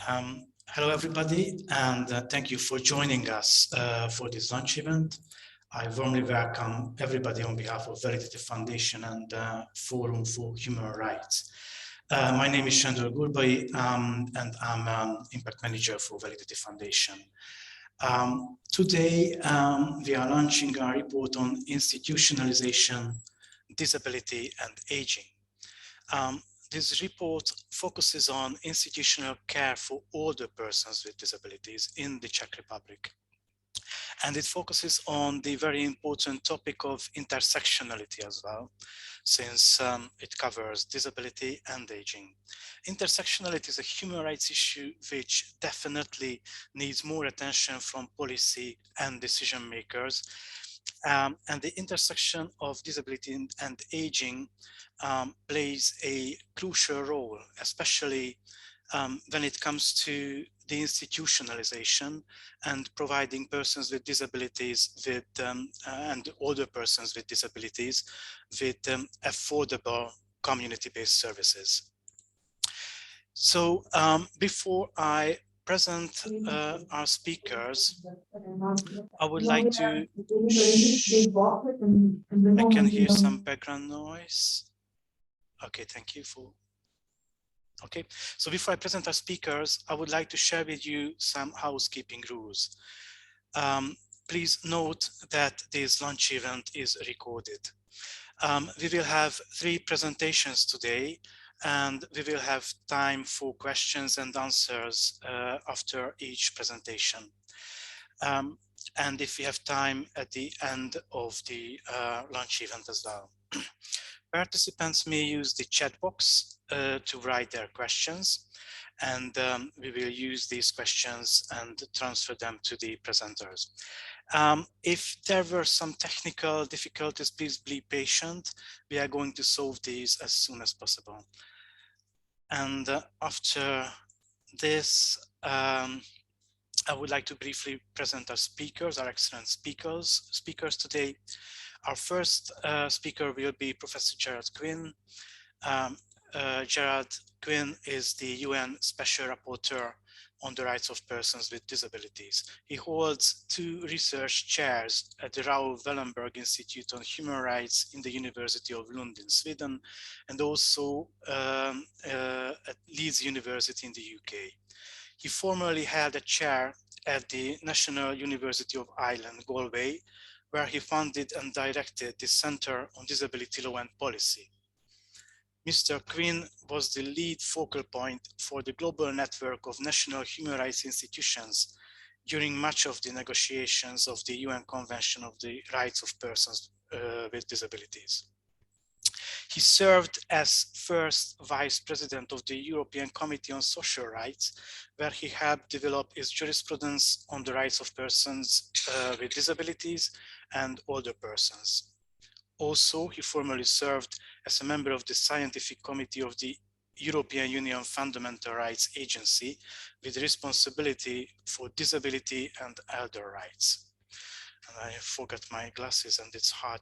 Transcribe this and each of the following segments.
Hello, everybody, and thank you for joining us for this lunch event. I warmly welcome everybody on behalf of Validity Foundation and Forum for Human Rights. My name is Sándor Gurbai, and I'm Impact Manager for Validity Foundation. Today, we are launching our report on institutionalization, disability, and aging. This report focuses on institutional care for older persons with disabilities in the Czech Republic. And it focuses on the very important topic of intersectionality as well, since it covers disability and aging. Intersectionality is a human rights issue which definitely needs more attention from policy and decision makers. And the intersection of disability and aging plays a crucial role, especially when it comes to the institutionalization and providing persons with disabilities with and older persons with disabilities with affordable community-based services. So before I present our speakers, I would like to, I can hear some background noise. Okay, thank you for, okay. So before I present our speakers, I would like to share with you some housekeeping rules. Please note that this lunch event is recorded. We will have 3 presentations today, and we will have time for questions and answers after each presentation. And if we have time at the end of the lunch event as well. Participants may use the chat box to write their questions, and we will use these questions and transfer them to the presenters. If there were some technical difficulties, please be patient. We are going to solve these as soon as possible. And after this, I would like to briefly present our speakers, our excellent speakers today. Our first speaker will be Professor Gerard Quinn. Gerard Quinn is the UN Special Rapporteur on the rights of persons with disabilities. He holds 2 research chairs at the Raoul Wallenberg Institute on Human Rights in the University of Lund in Sweden, and also at Leeds University in the UK. He formerly held a chair at the National University of Ireland, Galway, where he founded and directed the Center on Disability Law and Policy. Mr. Quinn was the lead focal point for the global network of national human rights institutions during much of the negotiations of the UN Convention of the Rights of Persons with Disabilities. He served as first vice president of the European Committee on Social Rights, where he helped develop its jurisprudence on the rights of persons with disabilities and older persons. Also, he formerly served as a member of the Scientific Committee of the European Union Fundamental Rights Agency with responsibility for disability and elder rights. And I forgot my glasses and it's hard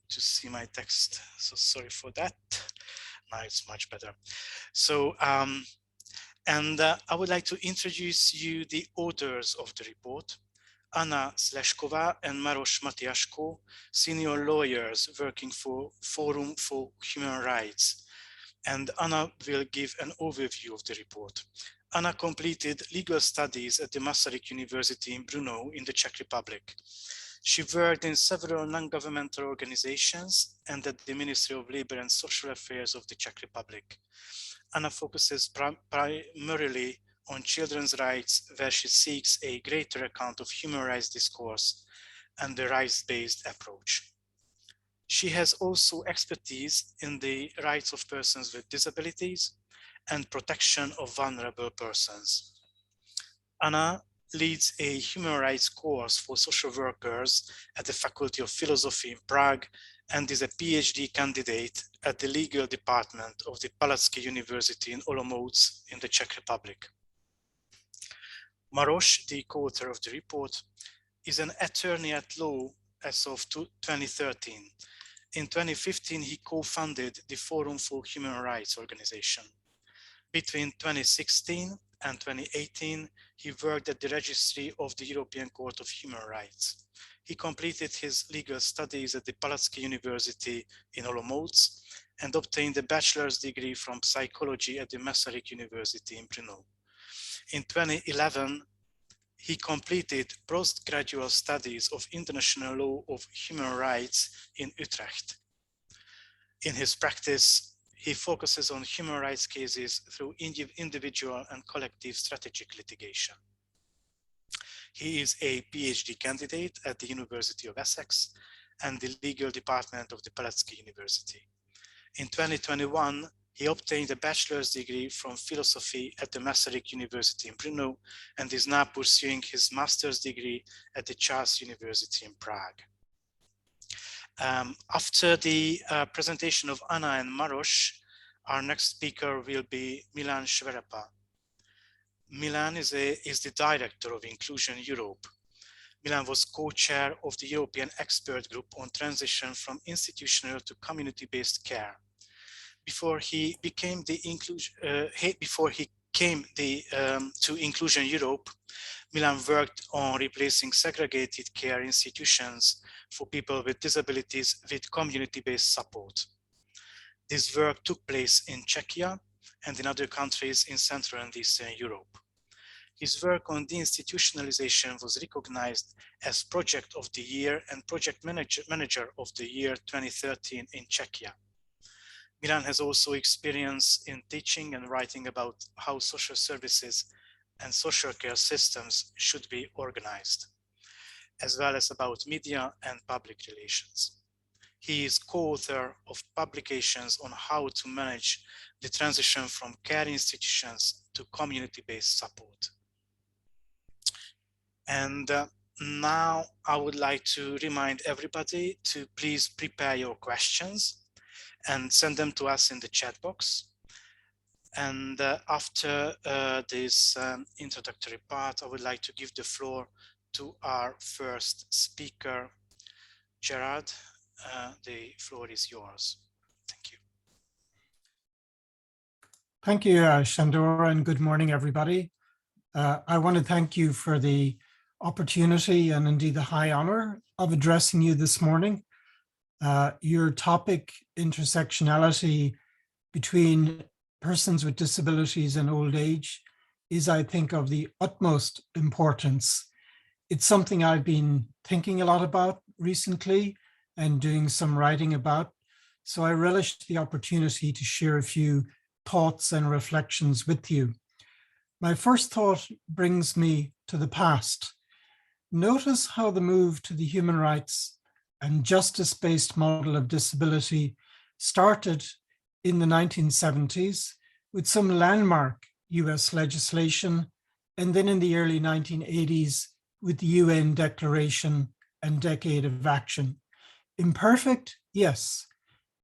to see my text, so sorry for that. Now it's much better. So, I would like to introduce you the authors of the report, Anna Slezkova and Maros Matiasko, senior lawyers working for Forum for Human Rights. And Anna will give an overview of the report. Anna completed legal studies at the Masaryk University in Brno in the Czech Republic. She worked in several non-governmental organizations and at the Ministry of Labor and Social Affairs of the Czech Republic. Anna focuses primarily on children's rights, where she seeks a greater account of human rights discourse and the rights-based approach. She has also expertise in the rights of persons with disabilities and protection of vulnerable persons. Anna leads a human rights course for social workers at the Faculty of Philosophy in Prague and is a PhD candidate at the legal department of the Palacký University in Olomouc in the Czech Republic. Maros, the co-author of the report, is an attorney at law as of 2013. In 2015, he co-founded the Forum for Human Rights organization. Between 2016 and 2018, he worked at the Registry of the European Court of Human Rights. He completed his legal studies at the Palacký University in Olomouc and obtained a bachelor's degree from psychology at the Masaryk University in Brno. In 2011, he completed postgraduate studies of international law of human rights in Utrecht. In his practice, he focuses on human rights cases through individual and collective strategic litigation. He is a PhD candidate at the University of Essex and the legal department of the Palacký University. In 2021, he obtained a bachelor's degree from philosophy at the Masaryk University in Brno and is now pursuing his master's degree at the Charles University in Prague. After the presentation of Anna and Maros, our next speaker will be Milan Sverepa. Milan is the director of Inclusion Europe. Milan was co-chair of the European Expert Group on Transition from Institutional to Community-Based Care. Before he came to Inclusion Europe, Milan worked on replacing segregated care institutions for people with disabilities with community-based support. This work took place in Czechia and in other countries in Central and Eastern Europe. His work on deinstitutionalization was recognized as Project of the Year and Project Manager of the Year 2013 in Czechia. Milan has also experience in teaching and writing about how social services and social care systems should be organized, as well as about media and public relations. He is co-author of publications on how to manage the transition from care institutions to community-based support. And now I would like to remind everybody to please prepare your questions and send them to us in the chat box. And after this introductory part, I would like to give the floor to our first speaker, Gerard. The floor is yours. Thank you. Thank you, Shandor, and good morning, everybody. I want to thank you for the opportunity and indeed the high honor of addressing you this morning. Your topic, intersectionality between persons with disabilities and old age, is, I think, of the utmost importance. It's something I've been thinking a lot about recently and doing some writing about, so I relish the opportunity to share a few thoughts and reflections with you. My first thought brings me to the past. Notice how the move to the human rights and justice-based model of disability started in the 1970s with some landmark US legislation, and then in the early 1980s with the UN Declaration and Decade of Action. Imperfect? Yes.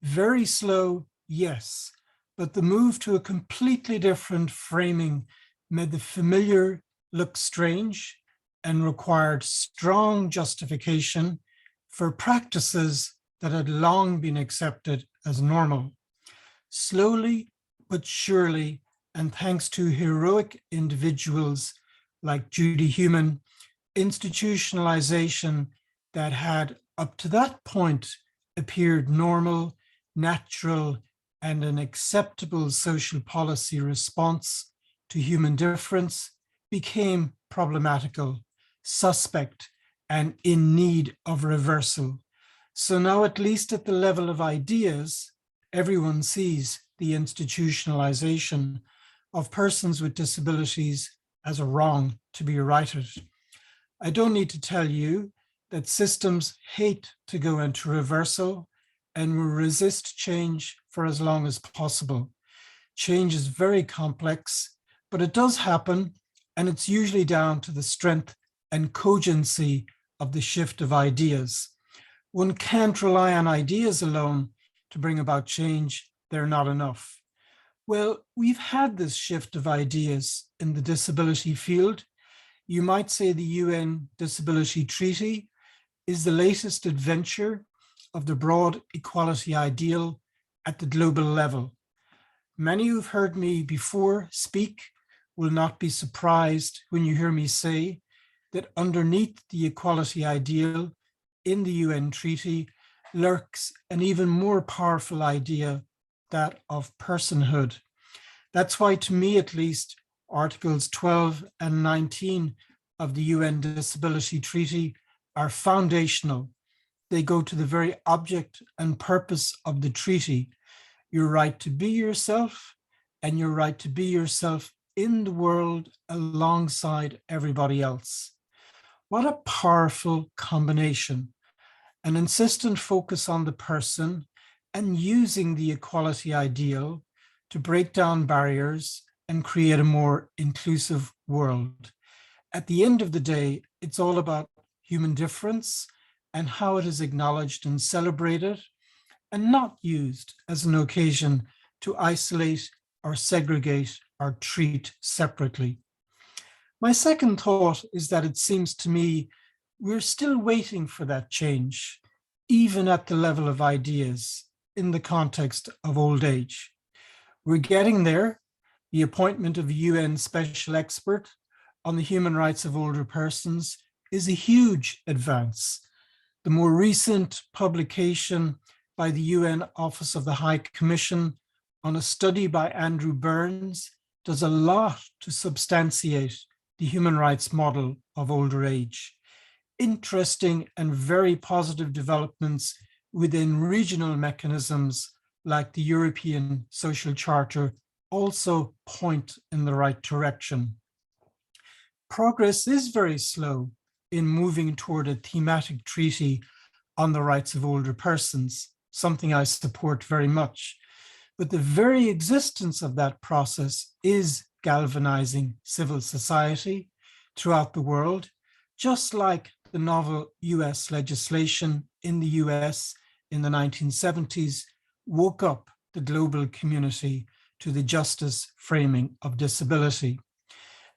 Very slow? Yes. But the move to a completely different framing made the familiar look strange and required strong justification for practices that had long been accepted as normal. Slowly but surely, and thanks to heroic individuals like Judy Heumann, institutionalization that had up to that point appeared normal, natural, and an acceptable social policy response to human difference became problematical, suspect, and in need of reversal. So now, at least at the level of ideas, everyone sees the institutionalization of persons with disabilities as a wrong to be righted. I don't need to tell you that systems hate to go into reversal and will resist change for as long as possible. Change is very complex, but it does happen, and it's usually down to the strength and cogency of the shift of ideas. One can't rely on ideas alone to bring about change. They're not enough. Well, we've had this shift of ideas in the disability field. You might say the UN Disability Treaty is the latest adventure of the broad equality ideal at the global level. Many who've heard me before speak will not be surprised when you hear me say that underneath the equality ideal in the UN Treaty lurks an even more powerful idea, that of personhood. That's why, to me at least, Articles 12 and 19 of the UN Disability Treaty are foundational. They go to the very object and purpose of the treaty: your right to be yourself and your right to be yourself in the world alongside everybody else. What a powerful combination. An insistent focus on the person and using the equality ideal to break down barriers and create a more inclusive world. At the end of the day, it's all about human difference and how it is acknowledged and celebrated, and not used as an occasion to isolate or segregate or treat separately. My second thought is that it seems to me we're still waiting for that change, even at the level of ideas in the context of old age. We're getting there. The appointment of a UN special expert on the human rights of older persons is a huge advance. The more recent publication by the UN Office of the High Commission on a study by Andrew Burns does a lot to substantiate the human rights model of older age. Interesting and very positive developments within regional mechanisms like the European Social Charter also point in the right direction. Progress is very slow in moving toward a thematic treaty on the rights of older persons, something I support very much. But the very existence of that process is galvanizing civil society throughout the world, just like the novel US legislation in the US in the 1970s woke up the global community to the justice framing of disability.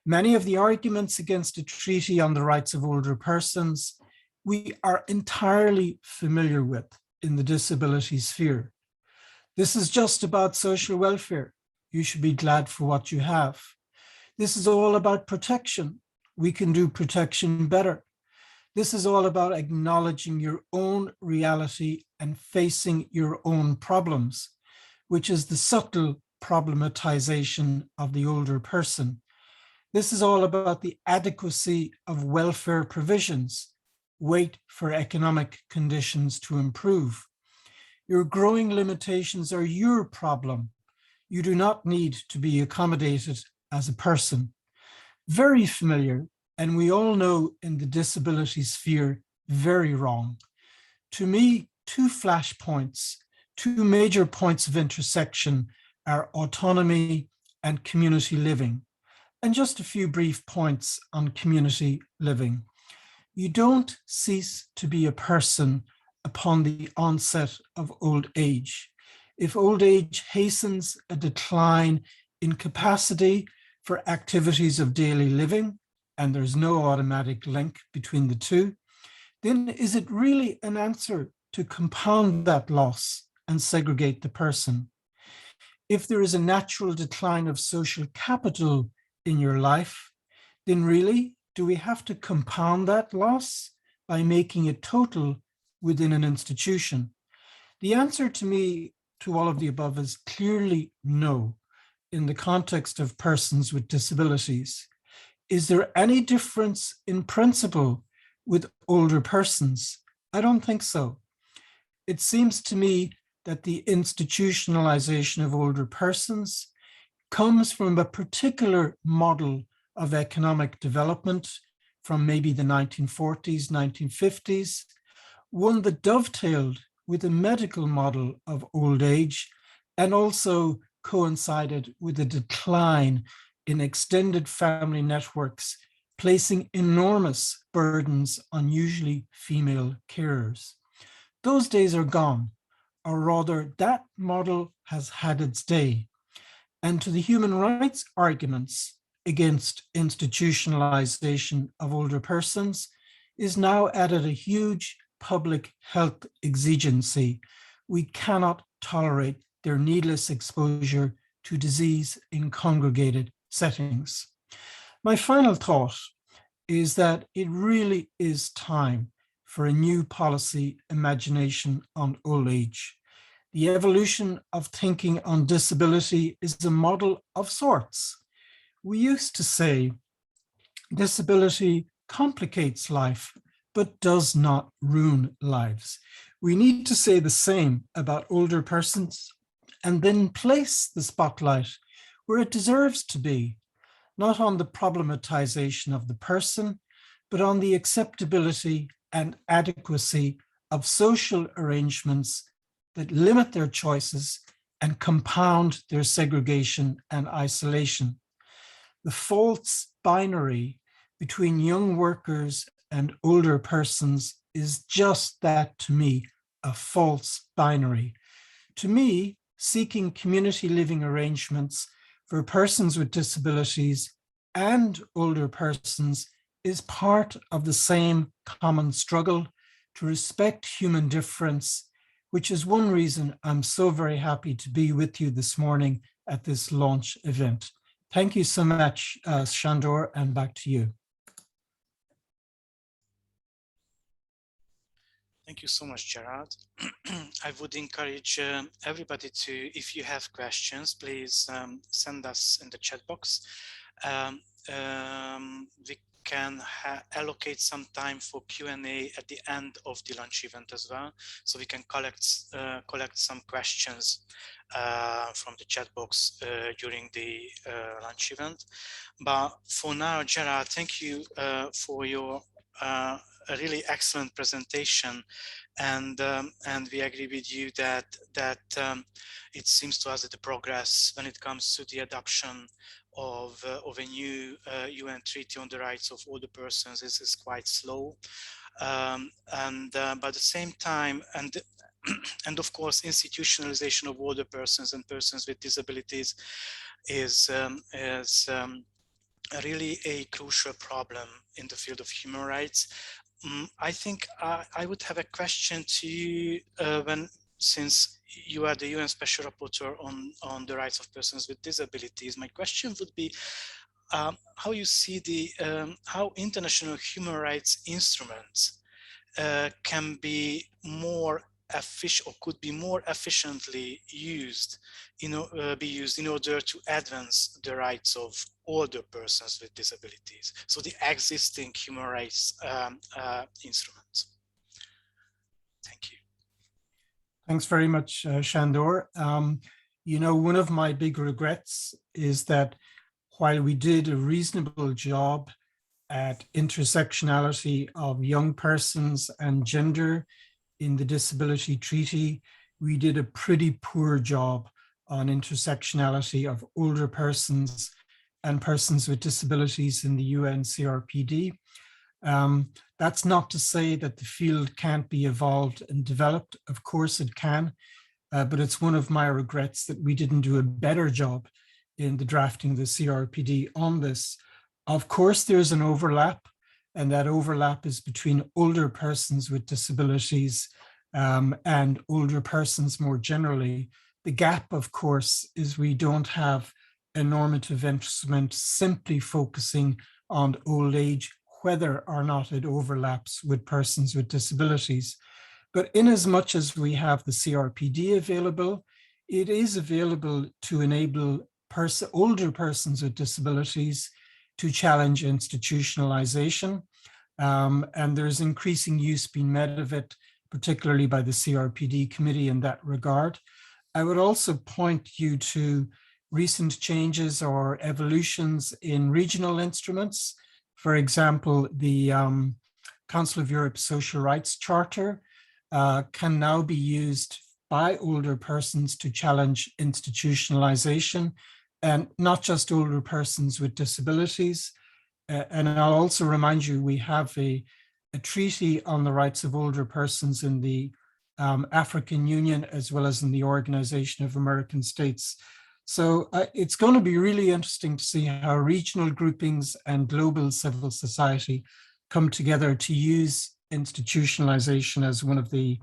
Many of the arguments against a treaty on the rights of older persons we are entirely familiar with in the disability sphere. This is just about social welfare. You should be glad for what you have. This is all about protection. We can do protection better. This is all about acknowledging your own reality and facing your own problems, which is the subtle problematization of the older person. This is all about the adequacy of welfare provisions. Wait for economic conditions to improve. Your growing limitations are your problem. You do not need to be accommodated as a person. Very familiar, and we all know in the disability sphere, very wrong. To me, two flashpoints, two major points of intersection are autonomy and community living. And just a few brief points on community living. You don't cease to be a person upon the onset of old age. If old age hastens a decline in capacity for activities of daily living, and there's no automatic link between the two, then is it really an answer to compound that loss and segregate the person? If there is a natural decline of social capital in your life, then really, do we have to compound that loss by making it total within an institution? The answer to me to all of the above is clearly no, in the context of persons with disabilities. Is there any difference in principle with older persons? I don't think so. It seems to me that the institutionalization of older persons comes from a particular model of economic development from maybe the 1940s, 1950s, one that dovetailed with a medical model of old age and also coincided with a decline in extended family networks, placing enormous burdens on usually female carers. Those days are gone, or rather that model has had its day. And to the human rights arguments against institutionalization of older persons is now added a huge public health exigency. We cannot tolerate their needless exposure to disease in congregated settings. My final thought is that it really is time for a new policy imagination on old age. The evolution of thinking on disability is a model of sorts. We used to say disability complicates life, but does not ruin lives. We need to say the same about older persons and then place the spotlight where it deserves to be, not on the problematization of the person, but on the acceptability and adequacy of social arrangements that limit their choices and compound their segregation and isolation. The false binary between young workers and older persons is just that, to me, a false binary. To me, seeking community living arrangements for persons with disabilities and older persons is part of the same common struggle to respect human difference, which is one reason I'm so very happy to be with you this morning at this launch event. Thank you so much, Sandor, and back to you. Thank you so much, Gerard. I would encourage everybody to, if you have questions, please send us in the chat box. We can allocate some time for Q&A at the end of the lunch event as well, so we can collect some questions from the chat box during the lunch event. But for now, Gerard, thank you for your a really excellent presentation, and we agree with you that it seems to us that the progress when it comes to the adoption of a new UN Treaty on the Rights of Older Persons is quite slow, but at the same time, and of course, institutionalization of older persons and persons with disabilities is really a crucial problem in the field of human rights. I think I would have a question to you since you are the UN Special Rapporteur on the rights of persons with disabilities. My question would be how you see how international human rights instruments can be more efficient, or could be more efficiently used, in order to advance the rights of older persons with disabilities. So the existing human rights instruments. Thank you. Thanks very much, Sandor. One of my big regrets is that while we did a reasonable job at intersectionality of young persons and gender in the Disability Treaty, we did a pretty poor job on intersectionality of older persons and persons with disabilities in the UN CRPD. That's not to say that the field can't be evolved and developed. Of course it can, but it's one of my regrets that we didn't do a better job in the drafting of the CRPD on this. Of course, there's an overlap, and that overlap is between older persons with disabilities and older persons more generally. The gap, of course, is we don't have a normative instrument simply focusing on old age, whether or not it overlaps with persons with disabilities. But in as much as we have the CRPD available, it is available to enable older persons with disabilities to challenge institutionalization. And there's increasing use being made of it, particularly by the CRPD committee in that regard. I would also point you to recent changes or evolutions in regional instruments. For example, the Council of Europe Social Rights Charter can now be used by older persons to challenge institutionalization, and not just older persons with disabilities. And I'll also remind you, we have a treaty on the rights of older persons in the African Union, as well as in the Organization of American States. So it's going to be really interesting to see how regional groupings and global civil society come together to use institutionalization as one of the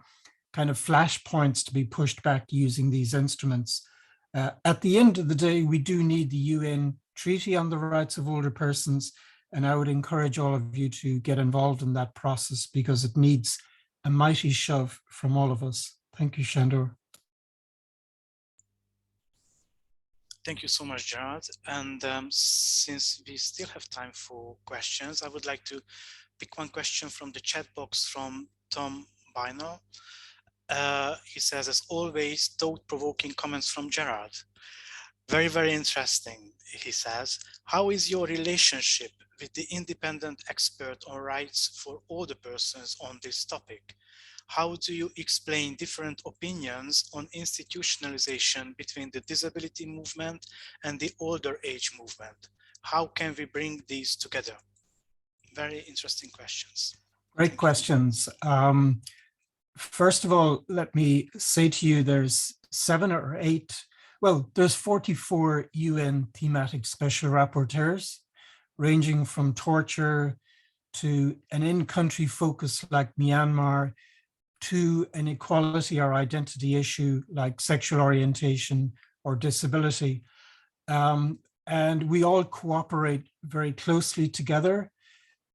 kind of flashpoints to be pushed back using these instruments. At the end of the day, we do need the UN Treaty on the Rights of Older Persons, and I would encourage all of you to get involved in that process because it needs a mighty shove from all of us. Thank you, Sandor. Thank you so much, Gerard. And since we still have time for questions, I would like to pick one question from the chat box from Tom Bino. He says, as always, thought-provoking comments from Gerard. Very, very interesting, he says. How is your relationship with the independent expert on rights for older persons on this topic? How do you explain different opinions on institutionalization between the disability movement and the older age movement? How can we bring these together? Very interesting questions. Great questions. First of all, let me say to you, there's 7 or 8, well, there's 44 UN thematic special rapporteurs, ranging from torture to an in-country focus like Myanmar, to an equality or identity issue like sexual orientation or disability. And we all cooperate very closely together.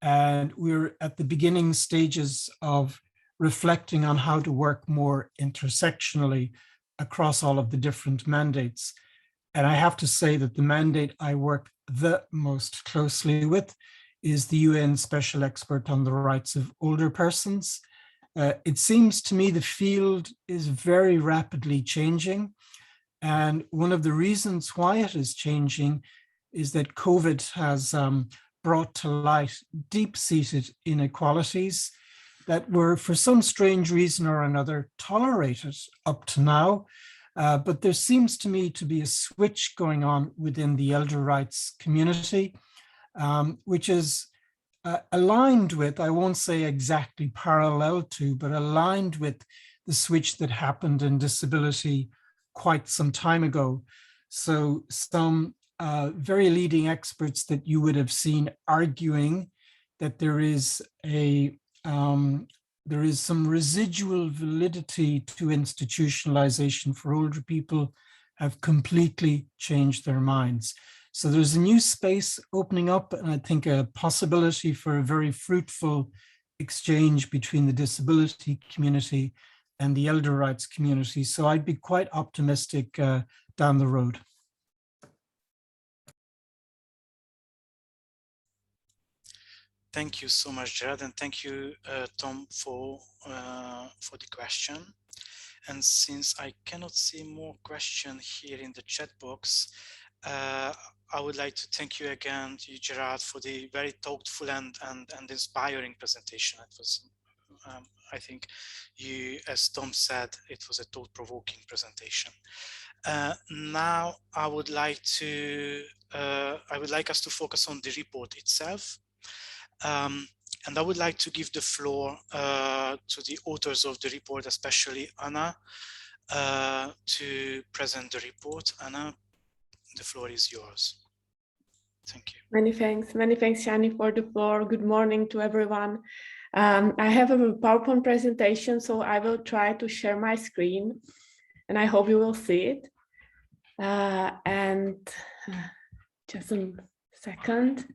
And we're at the beginning stages of reflecting on how to work more intersectionally across all of the different mandates. And I have to say that the mandate I work the most closely with is the UN Special Expert on the Rights of Older Persons. It seems to me the field is very rapidly changing. And one of the reasons why it is changing is that COVID has brought to light deep-seated inequalities that were, for some strange reason or another, tolerated up to now. But there seems to me to be a switch going on within the elder rights community, which is aligned with, I won't say exactly parallel to, but aligned with the switch that happened in disability quite some time ago. So some very leading experts that you would have seen arguing that there is some residual validity to institutionalization for older people have completely changed their minds. So there's a new space opening up, and I think a possibility for a very fruitful exchange between the disability community and the elder rights community. So I'd be quite optimistic down the road. Thank you so much, Gerard, and thank you, Tom, for the question. And since I cannot see more questions here in the chat box, I would like to thank you again, Gerard, for the very thoughtful and inspiring presentation. It was, I think, as Tom said, it was a thought-provoking presentation. Now, I would like us to focus on the report itself. And I would like to give the floor to the authors of the report, especially Anna, to present the report. Anna, the floor is yours. Thank you. Many thanks, Shani, for the floor. Good morning to everyone. I have a PowerPoint presentation, so I will try to share my screen, and I hope you will see it. And just a second,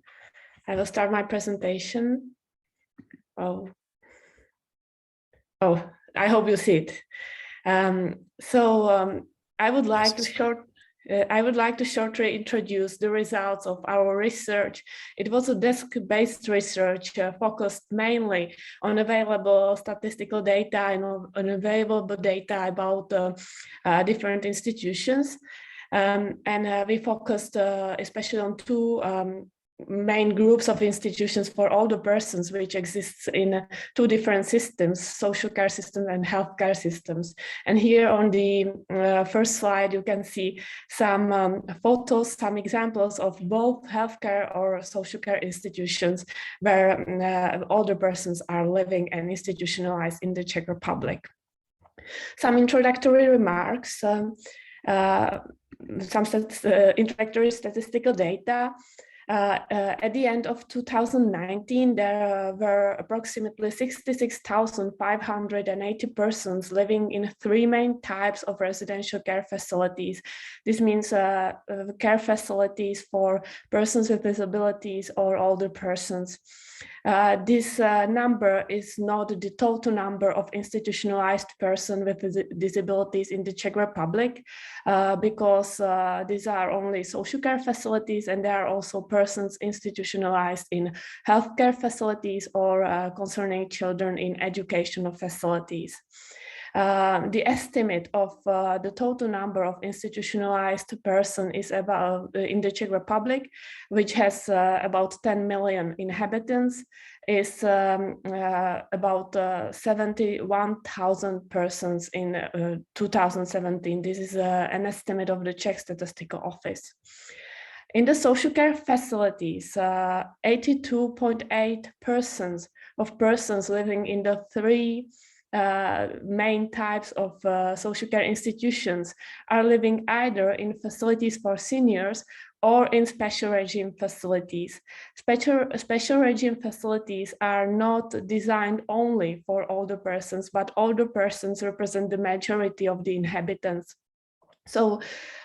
I will start my presentation. Oh, I hope you see it. I would like to shortly introduce the results of our research. It was a desk-based research focused mainly on available statistical data and on available data about different institutions. We focused especially on 2 main groups of institutions for older persons, which exists in 2 different systems, social care systems and healthcare systems. And here on the first slide, you can see some photos, some examples of both healthcare or social care institutions where older persons are living and institutionalized in the Czech Republic. Some introductory remarks, some introductory statistical data. At the end of 2019, there were approximately 66,580 persons living in 3 main types of residential care facilities. This means care facilities for persons with disabilities or older persons. This number is not the total number of institutionalized persons with disabilities in the Czech Republic, because these are only social care facilities, and there are also persons institutionalized in healthcare facilities or concerning children in educational facilities. The estimate of the total number of institutionalized persons is about in the Czech Republic, which has about 10 million inhabitants, is about 71,000 persons in 2017. This is an estimate of the Czech Statistical Office. In the social care facilities, 82.8% of persons living in the 3 main types of social care institutions are living either in facilities for seniors or in special regime facilities. Special regime facilities are not designed only for older persons, but older persons represent the majority of the inhabitants. So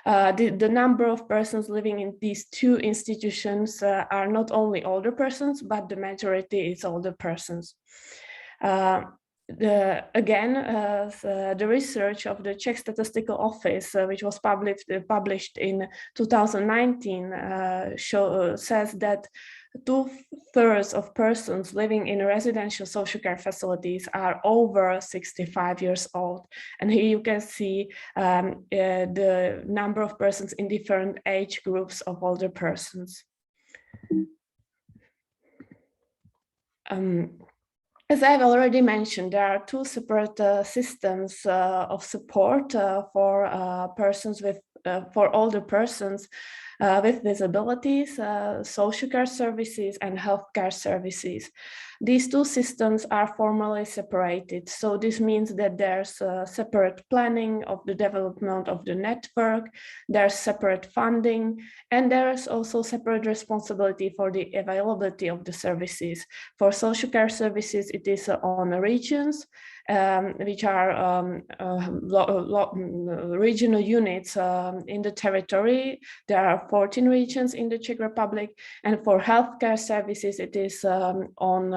the number of persons living in these 2 institutions are not only older persons, but the majority is older persons. The research of the Czech Statistical Office, which was published in 2019, says that 2/3 of persons living in residential social care facilities are over 65 years old. And here you can see the number of persons in different age groups of older persons. As I've already mentioned, there are 2 separate systems of support for persons with for older persons with disabilities, social care services and healthcare services. These 2 systems are formally separated. So this means that there's a separate planning of the development of the network, there's separate funding, and there's also separate responsibility for the availability of the services. For social care services, it is on regions, which are regional units in the territory. There are 14 regions in the Czech Republic, and for healthcare services, it is on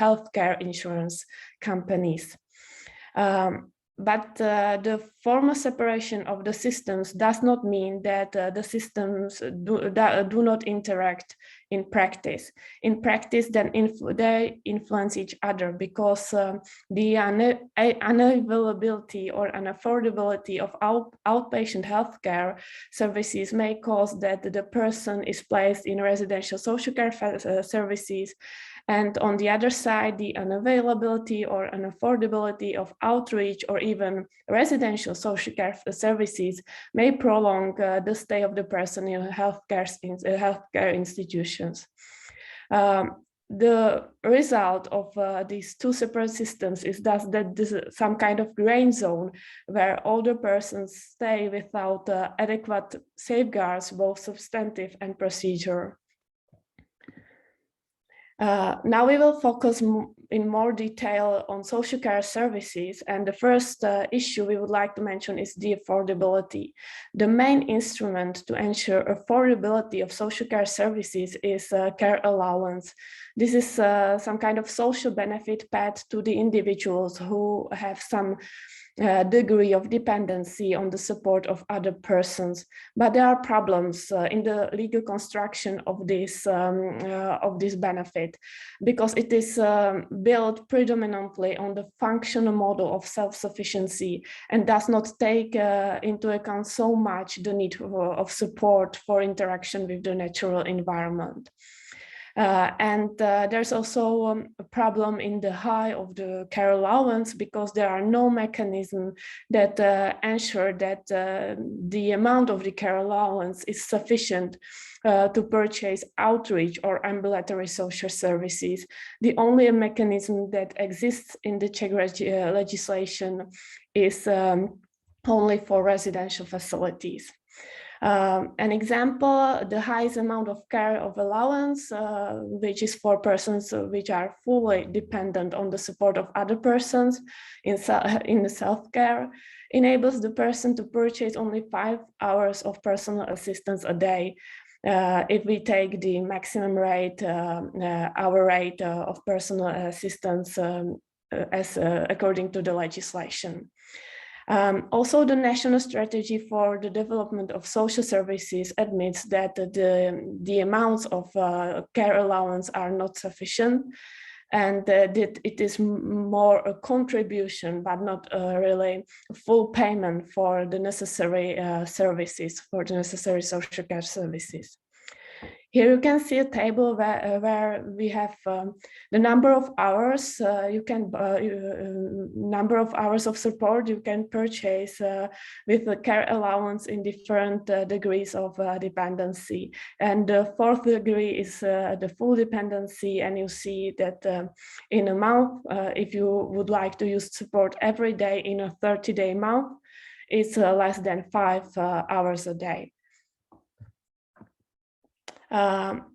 healthcare insurance companies. But the formal separation of the systems does not mean that the systems do not interact in practice. In practice, then they influence each other, because the unavailability or unaffordability of outpatient healthcare services may cause that the person is placed in residential social care services. And on the other side, the unavailability or unaffordability of outreach or even residential social care services may prolong the stay of the person in healthcare institutions. The result of these 2 separate systems is thus that this is some kind of gray zone where older persons stay without adequate safeguards, both substantive and procedure. Now we will focus in more detail on social care services, and the first issue we would like to mention is the affordability. The main instrument to ensure affordability of social care services is care allowance. This is some kind of social benefit paid to the individuals who have some degree of dependency on the support of other persons, but there are problems in the legal construction of this benefit, because it is built predominantly on the functional model of self-sufficiency and does not take into account so much the need of support for interaction with the natural environment. There's also a problem in the high of the care allowance, because there are no mechanisms that ensure that the amount of the care allowance is sufficient to purchase outreach or ambulatory social services. The only mechanism that exists in the Czech legislation is only for residential facilities. An example, the highest amount of care of allowance, which is for persons which are fully dependent on the support of other persons in the self-care, enables the person to purchase only 5 hours of personal assistance a day. If we take the maximum rate, hour rate of personal assistance as according to the legislation. Also, the national strategy for the development of social services admits that the amounts of care allowance are not sufficient, and that it is more a contribution, but not really full payment for the necessary services, for the necessary social care services. Here you can see a table where we have the number of hours number of hours of support you can purchase with the care allowance in different degrees of dependency. And the 4th degree is the full dependency, and you see that in a month, if you would like to use support every day in a 30-day month, it's less than 5 hours a day. Some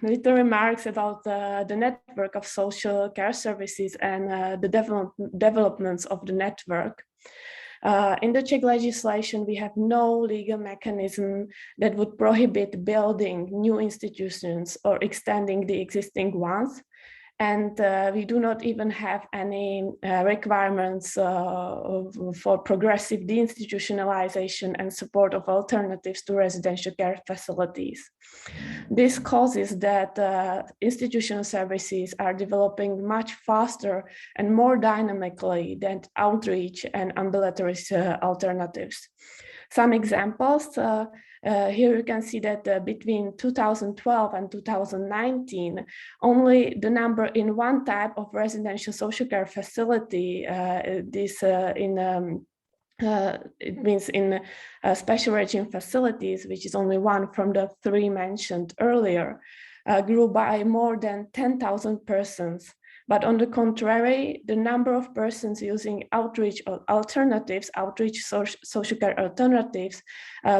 little remarks about the network of social care services and the developments of the network. In the Czech legislation, we have no legal mechanism that would prohibit building new institutions or extending the existing ones. And we do not even have any requirements for progressive deinstitutionalization and support of alternatives to residential care facilities. This causes that institutional services are developing much faster and more dynamically than outreach and ambulatory alternatives. Some examples. Here you can see that between 2012 and 2019, only the number in one type of residential social care facility, it means in special regime facilities, which is only one from the 3 mentioned earlier, grew by more than 10,000 persons. But on the contrary, the number of persons using outreach alternatives, social care alternatives,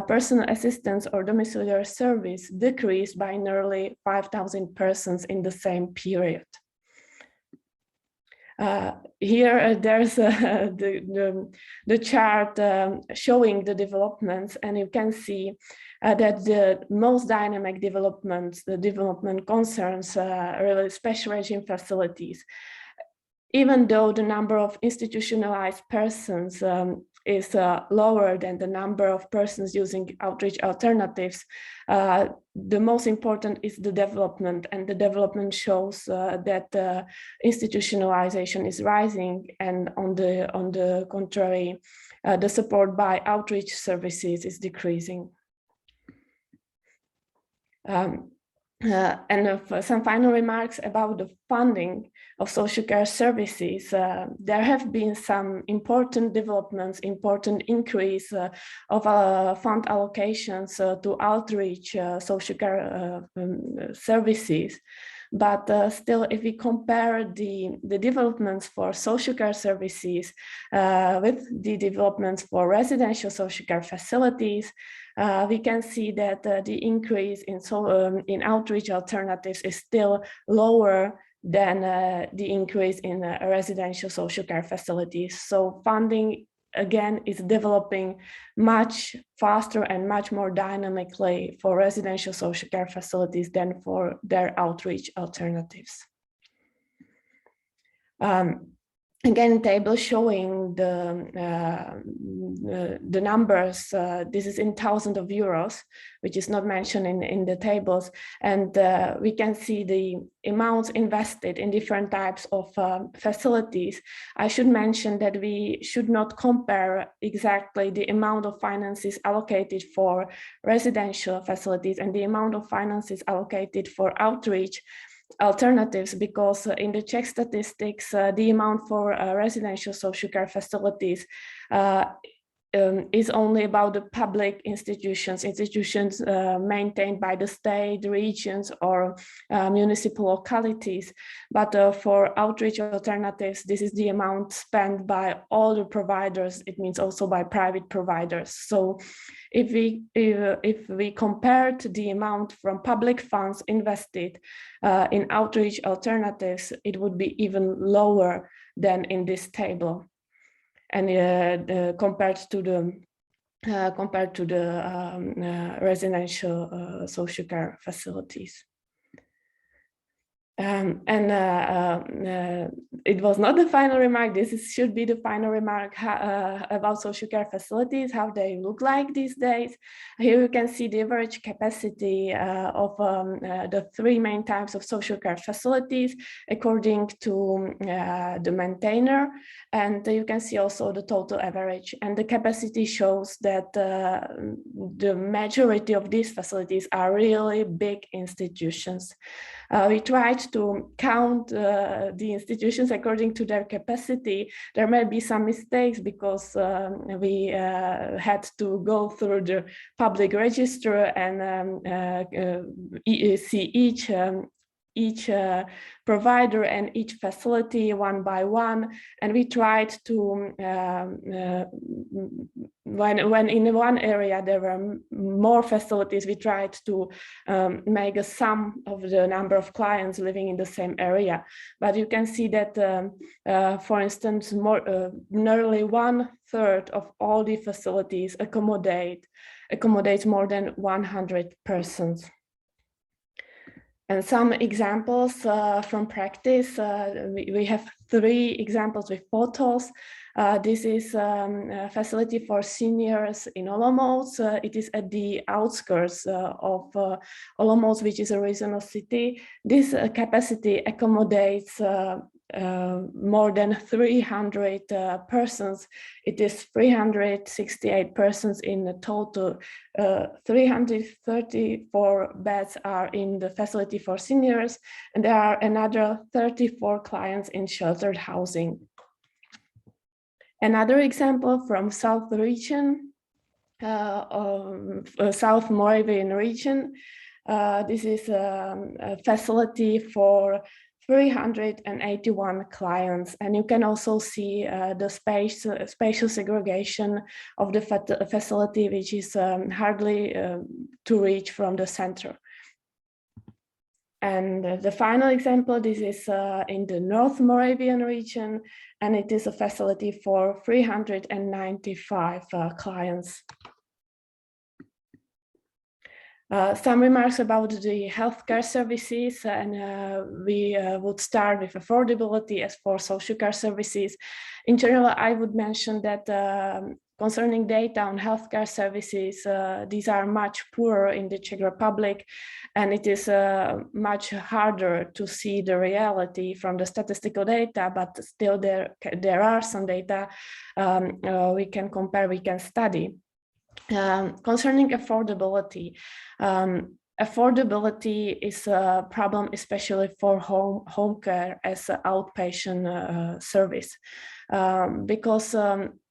personal assistance or domiciliary service decreased by nearly 5,000 persons in the same period. Here there's the chart showing the developments, and you can see that the most dynamic development concerns really special regime facilities. Even though the number of institutionalized persons is lower than the number of persons using outreach alternatives, the most important is the development, and the development shows that institutionalization is rising, and on the contrary, the support by outreach services is decreasing. And some final remarks about the funding of social care services. There have been some important developments, important increase of fund allocations to outreach social care services. But still, if we compare the developments for social care services with the developments for residential social care facilities, we can see that the increase in outreach alternatives is still lower than the increase in residential social care facilities. So funding, again, is developing much faster and much more dynamically for residential social care facilities than for their outreach alternatives. Again, table showing the numbers. This is in thousands of euros, which is not mentioned in the tables. And we can see the amounts invested in different types of facilities. I should mention that we should not compare exactly the amount of finances allocated for residential facilities and the amount of finances allocated for outreach alternatives, because in the Czech statistics, the amount for residential social care facilities is only about the public institutions maintained by the state, regions, or municipal localities. But for outreach alternatives, this is the amount spent by all the providers. It means also by private providers. So if we compared the amount from public funds invested in outreach alternatives, it would be even lower than in this table. And compared to the residential social care facilities. It was not the final remark. Should be the final remark about social care facilities, how they look like these days. Here you can see the average capacity of the three main types of social care facilities according to the maintainer. And you can see also the total average. And the capacity shows that the majority of these facilities are really big institutions. We tried to count the institutions according to their capacity. There may be some mistakes because we had to go through the public register and see each provider and each facility one by one, and we tried to when in one area there were more facilities, we tried to make a sum of the number of clients living in the same area. But you can see that for instance nearly 1/3 of all the facilities accommodate more than 100 persons. And some examples from practice, we have 3 examples with photos. This is a facility for seniors in Olomouc. It is at the outskirts of Olomouc, which is a regional city. This capacity accommodates more than 300 persons. It is 368 persons in the total. 334 beds are in the facility for seniors, and there are another 34 clients in sheltered housing. Another example from South region, South Moravian region. This is a facility for 381 clients, and you can also see the spatial segregation of the facility, which is hardly to reach from the center. And the final example, this is in the North Moravian region, and it is a facility for 395 clients. Some remarks about the healthcare services, and we would start with affordability as for social care services. In general, I would mention that concerning data on healthcare services, these are much poorer in the Czech Republic, and it is much harder to see the reality from the statistical data, but still there are some data we can compare, we can study. Concerning affordability, affordability is a problem, especially for home care as an outpatient service, because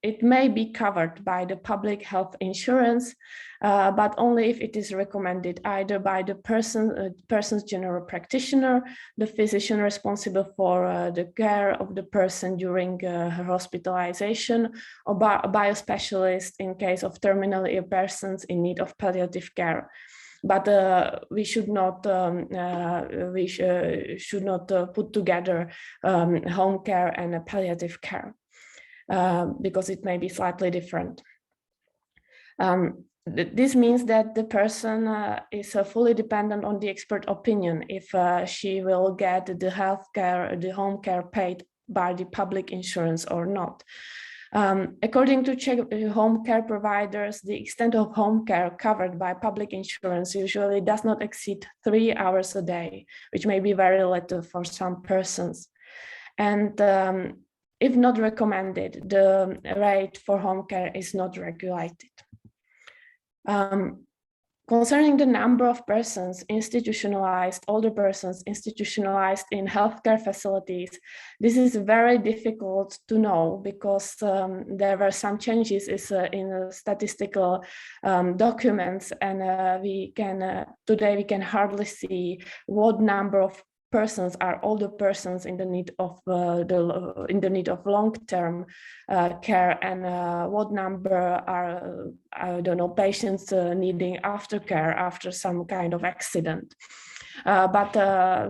it may be covered by the public health insurance, but only if it is recommended either by the person's general practitioner, the physician responsible for the care of the person during her hospitalization, or by a specialist in case of terminally ill persons in need of palliative care. But we should not put together home care and palliative care because it may be slightly different. This means that the person is fully dependent on the expert opinion if she will get the home care paid by the public insurance or not. According to Czech home care providers, the extent of home care covered by public insurance usually does not exceed 3 hours a day, which may be very little for some persons. And if not recommended, the rate for home care is not regulated. Concerning the number of persons institutionalized, older persons institutionalized in healthcare facilities, this is very difficult to know because there were some changes in statistical documents, and today we can hardly see what number of persons are older persons in the need of long-term care, and what number are, I don't know, patients needing aftercare after some kind of accident. But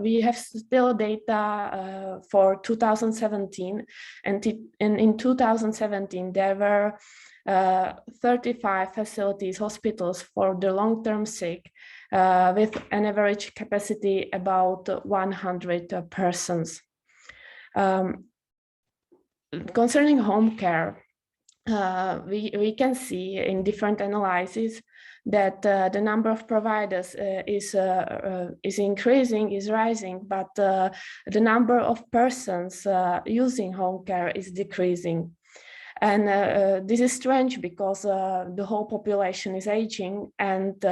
we have still data for 2017, and in 2017 there were 35 facilities, hospitals for the long-term sick, with an average capacity about 100 persons. Concerning home care, we can see in different analyses that the number of providers is increasing, is rising, but the number of persons using home care is decreasing. And this is strange because the whole population is aging, and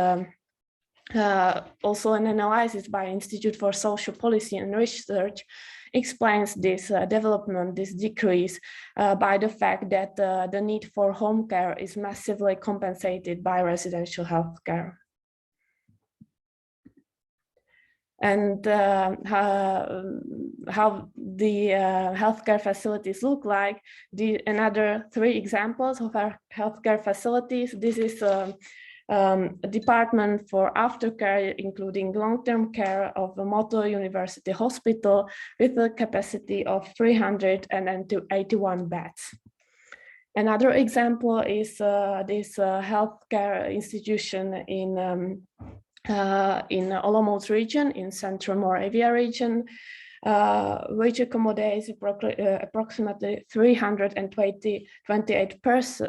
also an analysis by Institute for Social Policy and Research explains this development, this decrease, by the fact that the need for home care is massively compensated by residential health care. And how the healthcare facilities look like. Another 3 examples of our healthcare facilities. This is a department for aftercare, including long-term care of the Moto University Hospital with a capacity of 381 beds. Another example is this healthcare institution in Olomouc region, in Central Moravia region, which accommodates approximately 328 persons.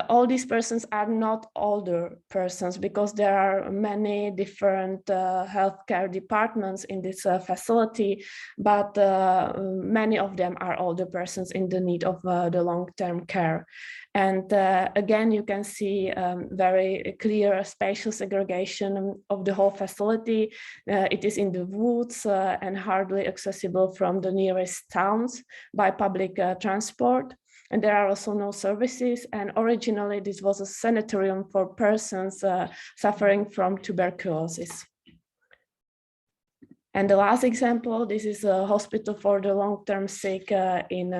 All these persons are not older persons because there are many different healthcare departments in this facility, but many of them are older persons in the need of the long-term care. And again, you can see very clear spatial segregation of the whole facility. It is in the woods and hardly accessible from the nearest towns by public transport. And there are also no services. And originally, this was a sanitarium for persons suffering from tuberculosis. And the last example, this is a hospital for the long-term sick in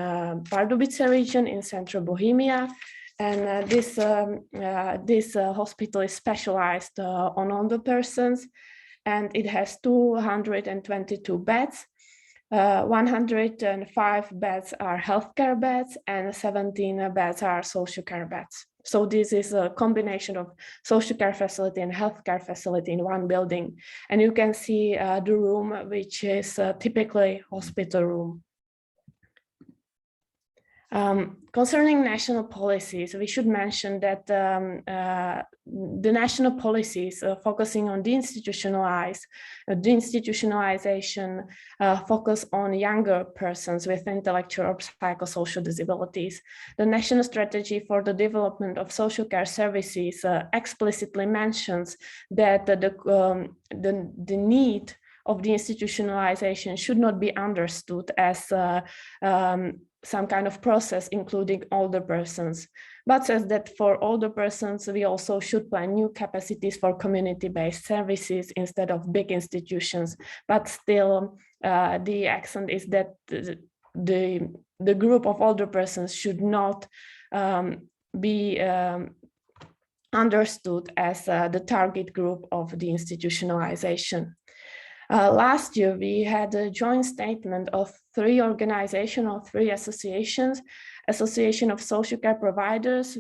Pardubice region in central Bohemia. And this hospital is specialized on older persons, and it has 222 beds. 105 beds are healthcare beds and 17 beds are social care beds. So this is a combination of social care facility and healthcare facility in one building. And you can see the room, which is typically hospital room. Concerning national policies, we should mention that the national policies focusing on deinstitutionalization focus on younger persons with intellectual or psychosocial disabilities. The national strategy for the development of social care services explicitly mentions that the need of deinstitutionalization should not be understood as some kind of process including older persons, but says that for older persons, we also should plan new capacities for community-based services instead of big institutions. But still, the accent is that the group of older persons should not be understood as the target group of the institutionalization. Last year, we had a joint statement of 3 organizations or 3 associations: Association of Social Care Providers,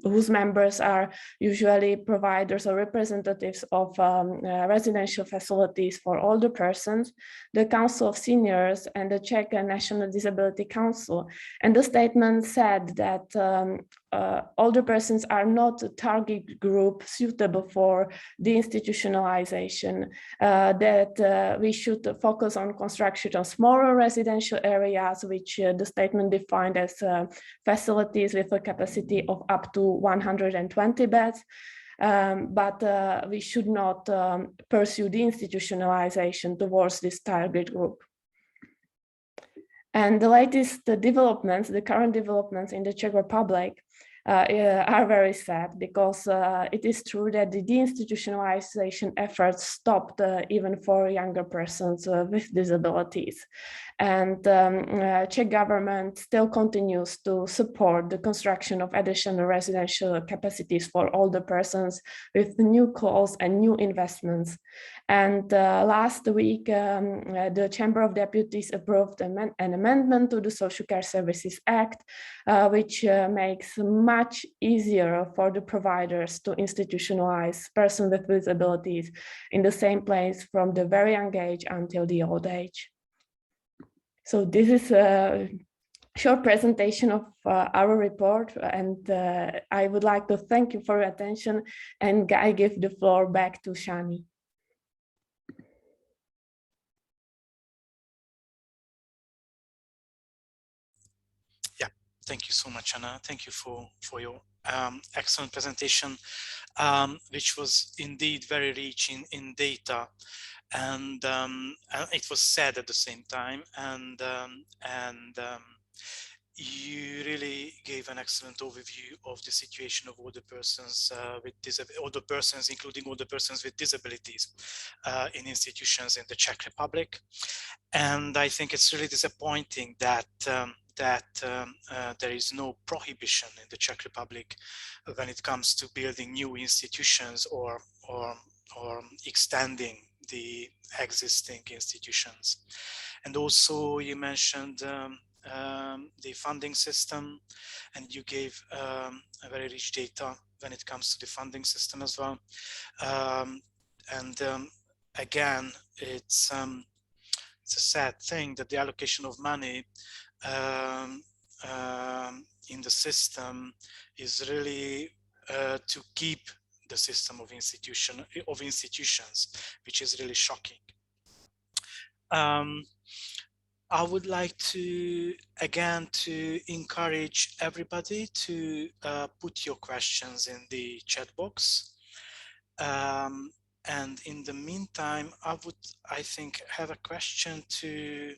whose members are usually providers or representatives of residential facilities for older persons, the Council of Seniors, and the Czech National Disability Council. And the statement said that older persons are not a target group suitable for deinstitutionalization, that we should focus on construction of smaller residential areas, which the statement defined as facilities with a capacity of up to 120 beds. But we should not pursue deinstitutionalization towards this target group. And the latest developments, the current developments in the Czech Republic are very sad, because it is true that the deinstitutionalization efforts stopped even for younger persons with disabilities. And Czech government still continues to support the construction of additional residential capacities for older persons with new calls and new investments. And last week, the Chamber of Deputies approved an amendment to the Social Care Services Act, which makes much easier for the providers to institutionalize persons with disabilities in the same place from the very young age until the old age. So this is a short presentation of our report, and I would like to thank you for your attention, and I give the floor back to Shani. Yeah, thank you so much, Anna. Thank you for your excellent presentation, which was indeed very rich in data, and it was sad at the same time, and you really gave an excellent overview of the situation of older persons including older persons with disabilities in institutions in the Czech Republic. And I think it's really disappointing that there is no prohibition in the Czech Republic when it comes to building new institutions or extending the existing institutions. And also you mentioned the funding system, and you gave a very rich data when it comes to the funding system as well. Again, it's a sad thing that the allocation of money in the system is really to keep the system of institutions, which is really shocking. I would like to encourage everybody to put your questions in the chat box. And in the meantime, I think have a question to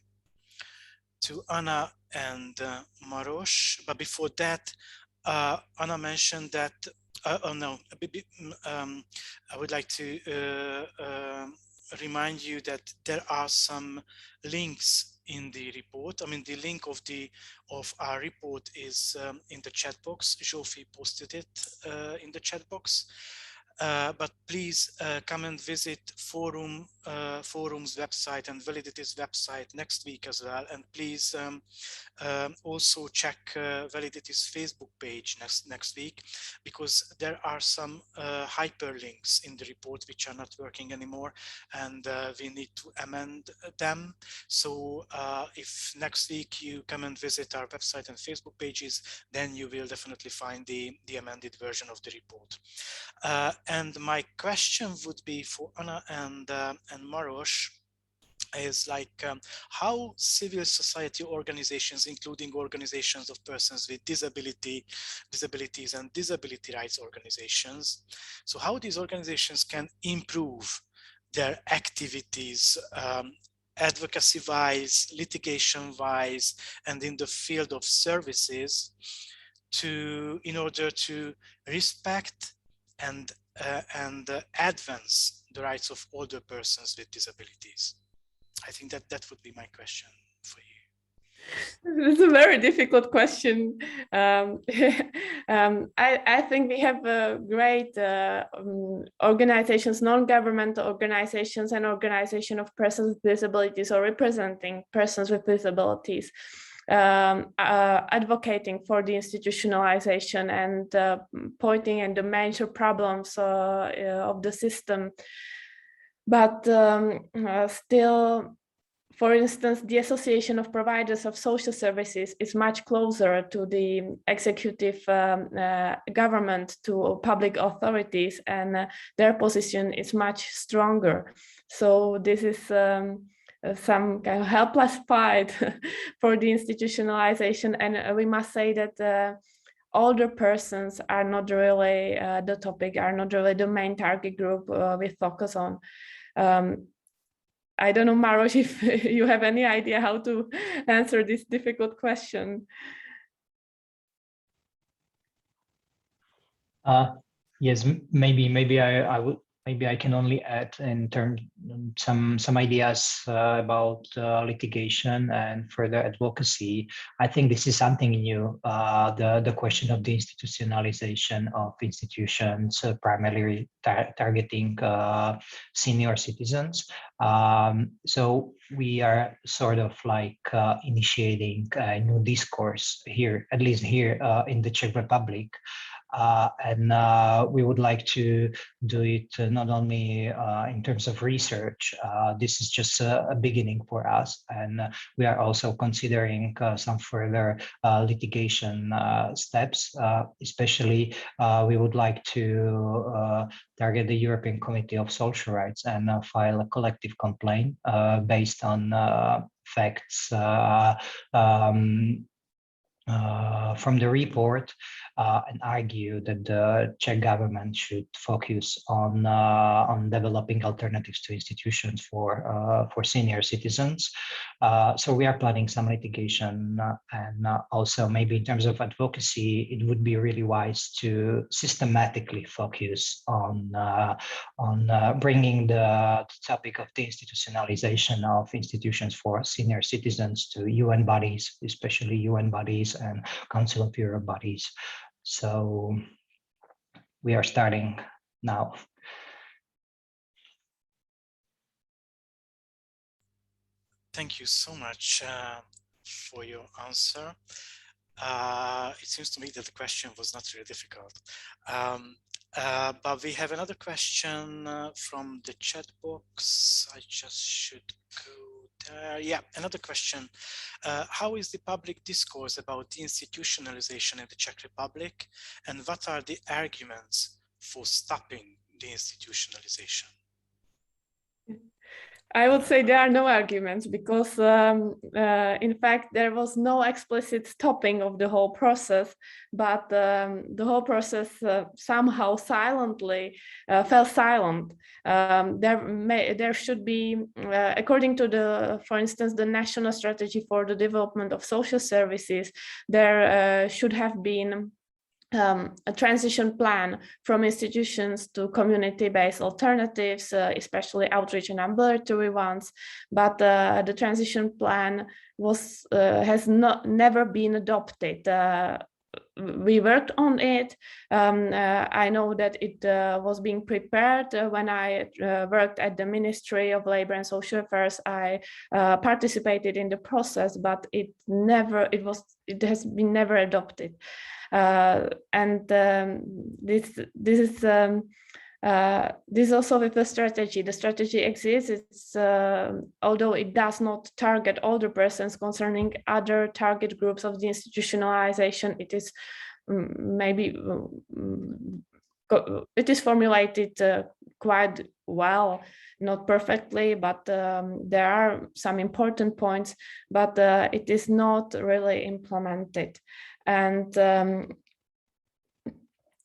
Anna and Maros. But before that, Anna mentioned that, I would like to remind you that there are some links in the report. I mean, the link of our report is in the chat box. Jofi posted it in the chat box. But please come and visit Forum's website and Validity's website next week as well. And please also check Validity's Facebook page next week, because there are some hyperlinks in the report which are not working anymore, and we need to amend them. So if next week you come and visit our website and Facebook pages, then you will definitely find the amended version of the report. And my question would be for Anna and Maros is like how civil society organizations, including organizations of persons with disabilities and disability rights organizations, so how these organizations can improve their activities advocacy-wise, litigation-wise, and in the field of services in order to respect and advance the rights of older persons with disabilities. I think that would be my question for you. It's a very difficult question. I think we have great organizations, non-governmental organizations, and organization of persons with disabilities or representing persons with disabilities, advocating for the institutionalization and pointing at the major problems of the system. But still, for instance, the Association of Providers of Social Services is much closer to the executive government, to public authorities, and their position is much stronger. So this is some kind of helpless fight for the institutionalization, and we must say that older persons are not really the topic, are not really the main target group we focus on. I don't know, Maros, if you have any idea how to answer this difficult question. Yes, maybe I would. Maybe I can only add in terms some ideas about litigation and further advocacy. I think this is something new. The question of the institutionalization of institutions, primarily targeting senior citizens. So we are sort of like initiating a new discourse here, at least here in the Czech Republic. And we would like to do it not only in terms of research. This is just a beginning for us, and we are also considering some further litigation steps. Especially, we would like to target the European Committee of Social Rights and file a collective complaint based on facts from the report, and argue that the Czech government should focus on developing alternatives to institutions for senior citizens. So we are planning some litigation, and also maybe in terms of advocacy, it would be really wise to systematically focus on bringing the topic of the institutionalization of institutions for senior citizens to UN bodies, especially UN bodies and Council of Europe bodies. So we are starting now. Thank you so much for your answer. It seems to me that the question was not really difficult. But we have another question from the chat box. I just should go there. Yeah, another question. How is the public discourse about deinstitutionalization in the Czech Republic, and what are the arguments for stopping deinstitutionalization? I would say there are no arguments, because in fact there was no explicit stopping of the whole process, but the whole process somehow silently fell silent. There should be, according to for instance, the National Strategy for the Development of Social Services, there should have been a transition plan from institutions to community-based alternatives, especially outreach and ambulatory ones. But the transition plan has never been adopted. We worked on it. I know that it was being prepared when I worked at the Ministry of Labour and Social Affairs. I participated in the process, but it has been never adopted. And this is also with the strategy. The strategy exists, although it does not target older persons. Concerning other target groups of the institutionalization, it is it is formulated quite well, not perfectly, but there are some important points, but it is not really implemented. And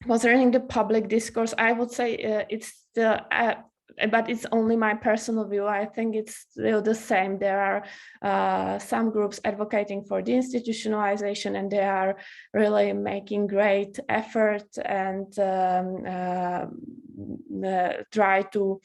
concerning the public discourse, I would say it's but it's only my personal view. I think it's still the same. There are some groups advocating for deinstitutionalization, and they are really making great effort and try to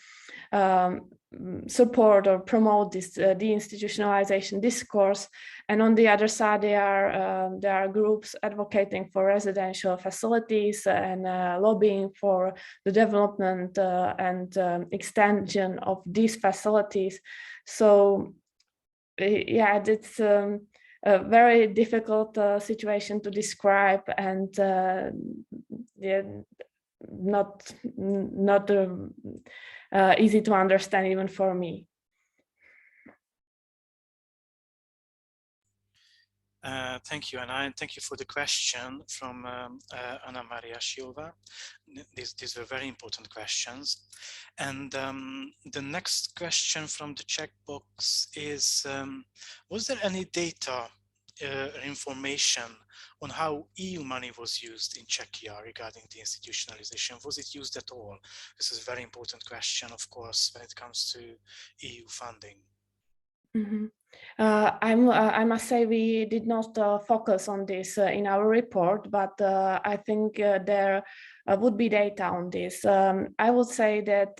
support or promote this deinstitutionalization discourse. And on the other side, there are groups advocating for residential facilities and lobbying for the development and extension of these facilities. So yeah, it's a very difficult situation to describe, and yeah, not easy to understand even for me. Thank you, Anna, and thank you for the question from Anna Maria Silva. These were very important questions. And the next question from the checkbox is, was there any data or information on how EU money was used in Czechia regarding the institutionalization? Was it used at all? This is a very important question, of course, when it comes to EU funding. Mm-hmm. I must say we did not focus on this in our report, but I think there would be data on this. I would say that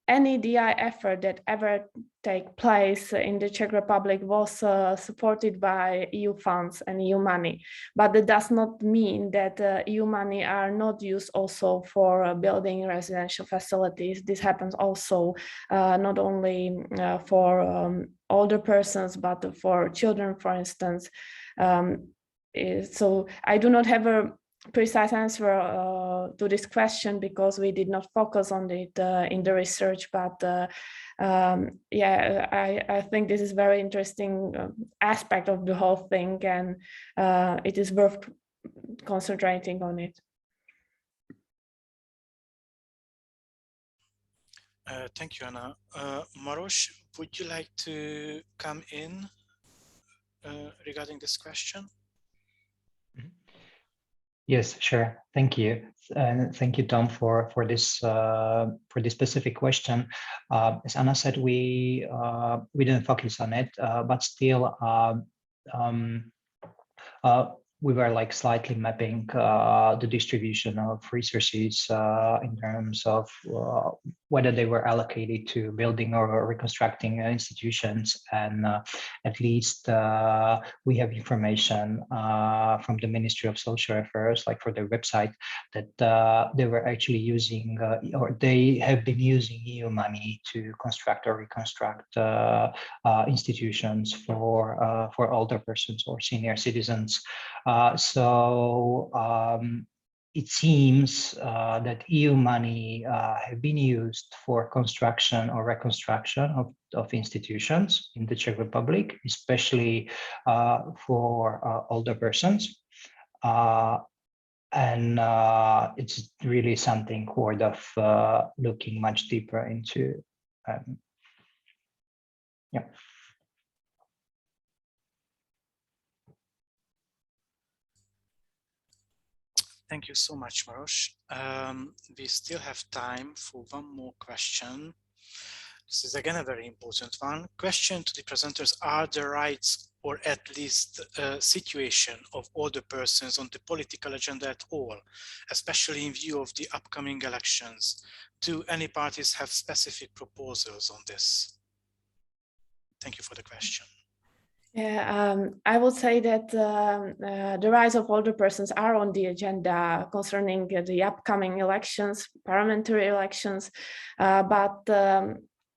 any DI effort that ever take place in the Czech Republic was supported by EU funds and EU money, but that does not mean that EU money are not used also for building residential facilities. This happens also not only for older persons, but for children, for instance. So I do not have a precise answer to this question because we did not focus on it in the research, but yeah, I think this is very interesting aspect of the whole thing, and it is worth concentrating on it. Thank you, Anna. Maros, would you like to come in regarding this question? Yes, sure. Thank you, and thank you, Tom, for this specific question. As Anna said, we didn't focus on it, but still, we were like slightly mapping the distribution of resources in terms of whether they were allocated to building or reconstructing institutions. And at least we have information from the Ministry of Social Affairs, like for their website, that they were actually using, or they have been using EU money to construct or reconstruct institutions for older persons or senior citizens. So it seems that EU money have been used for construction or reconstruction of institutions in the Czech Republic, especially for older persons. And it's really something worth looking much deeper into. Yeah. Thank you so much, Maros. We still have time for one more question. This is again a very important one. Question to the presenters: are the rights, or at least situation, of older persons on the political agenda at all, especially in view of the upcoming elections? Do any parties have specific proposals on this? Thank you for the question. Yeah, I would say that the rights of older persons are on the agenda concerning the upcoming elections, parliamentary elections, but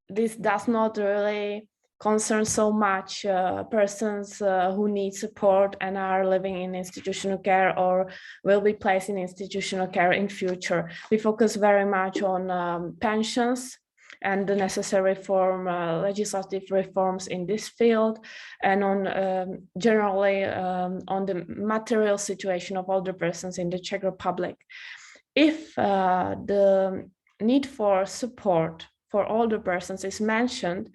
this does not really concern so much persons who need support and are living in institutional care or will be placed in institutional care in future. We focus very much on pensions and the necessary legislative reforms in this field, and on generally on the material situation of older persons in the Czech Republic. If the need for support for older persons is mentioned,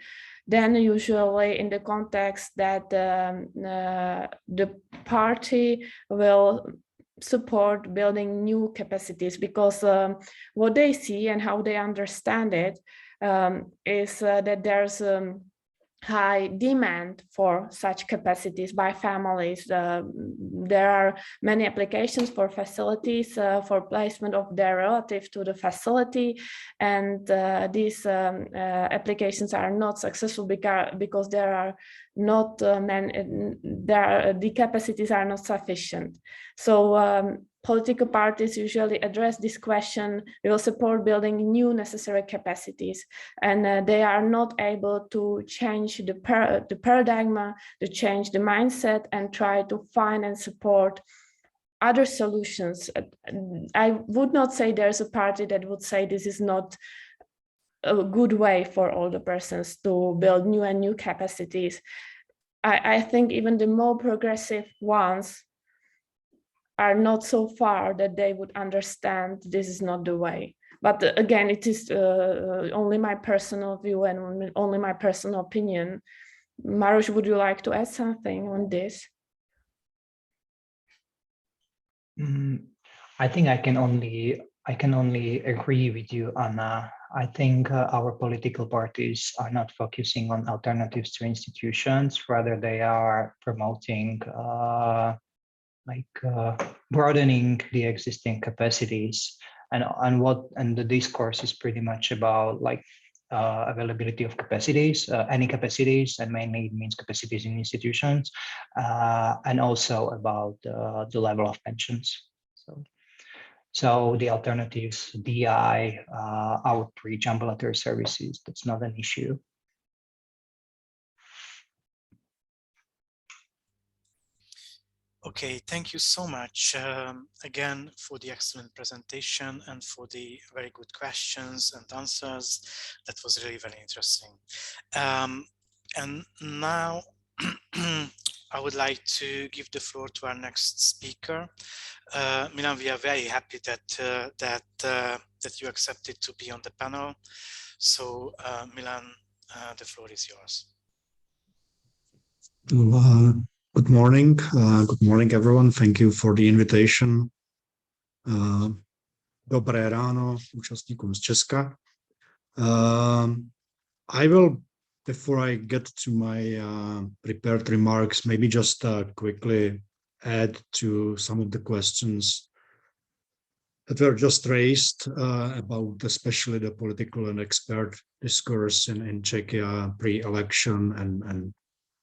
then usually in the context that the party will support building new capacities, because what they see and how they understand it is that there's high demand for such capacities by families. There are many applications for facilities for placement of their relative to the facility, and these applications are not successful because there are not the capacities are not sufficient. So political parties usually address this question. We will support building new necessary capacities, and they are not able to change the paradigm, to change the mindset, and try to find and support other solutions. I would not say there's a party that would say this is not a good way for older persons to build new capacities. I think even the more progressive ones are not so far that they would understand this is not the way. But again, it is only my personal view and only my personal opinion. Maros, would you like to add something on this? I think I can only agree with you, Anna. I think our political parties are not focusing on alternatives to institutions. Rather, they are promoting broadening the existing capacities, and the discourse is pretty much about availability of capacities, any capacities, and mainly it means capacities in institutions, and also about the level of pensions. So the alternatives, DI, outreach, ambulatory services, that's not an issue. Okay, thank you so much again for the excellent presentation and for the very good questions and answers. That was really very interesting. And now I would like to give the floor to our next speaker. Milan, we are very happy that you accepted to be on the panel. So Milan, the floor is yours. Good morning. Good morning, everyone. Thank you for the invitation. Dobré ráno účastníkům z Česka. I will, before I get to my prepared remarks, maybe just quickly add to some of the questions that were just raised about especially the political and expert discourse in Czechia pre-election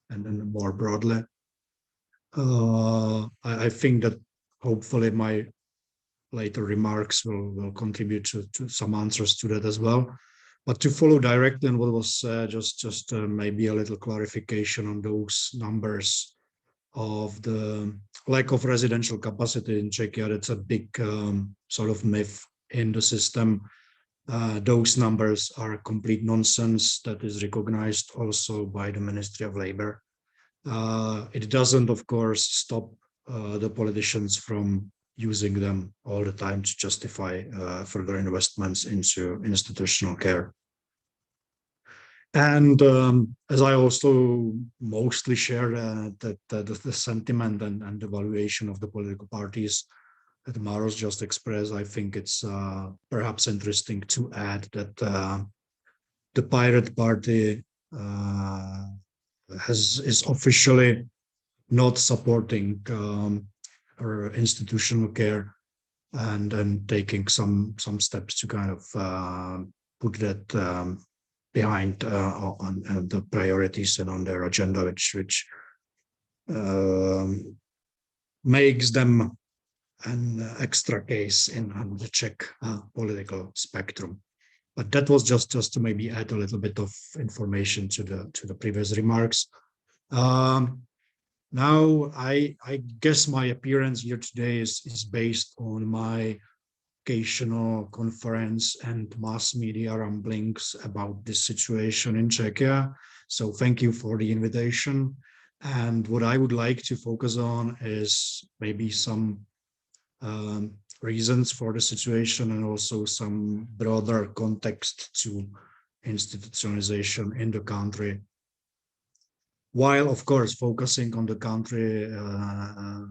and more broadly. I think that hopefully my later remarks will contribute to some answers to that as well. But to follow directly on what was said, just maybe a little clarification on those numbers of the lack of residential capacity in Czechia. That's a big sort of myth in the system. Those numbers are complete nonsense. That is recognized also by the Ministry of Labor. It doesn't, of course, stop the politicians from using them all the time to justify further investments into institutional care. And as I also mostly share the sentiment and the valuation of the political parties that Maros just expressed, I think it's perhaps interesting to add that the Pirate Party is officially not supporting or institutional care and taking some steps to kind of put that behind on the priorities and on their agenda, which makes them an extra case on the Czech political spectrum. But that was just to maybe add a little bit of information to the previous remarks. Now, I guess my appearance here today is based on my occasional conference and mass media rumblings about this situation in Czechia. So thank you for the invitation. And what I would like to focus on is maybe some reasons for the situation and also some broader context to institutionalization in the country. While, of course, focusing on the country, on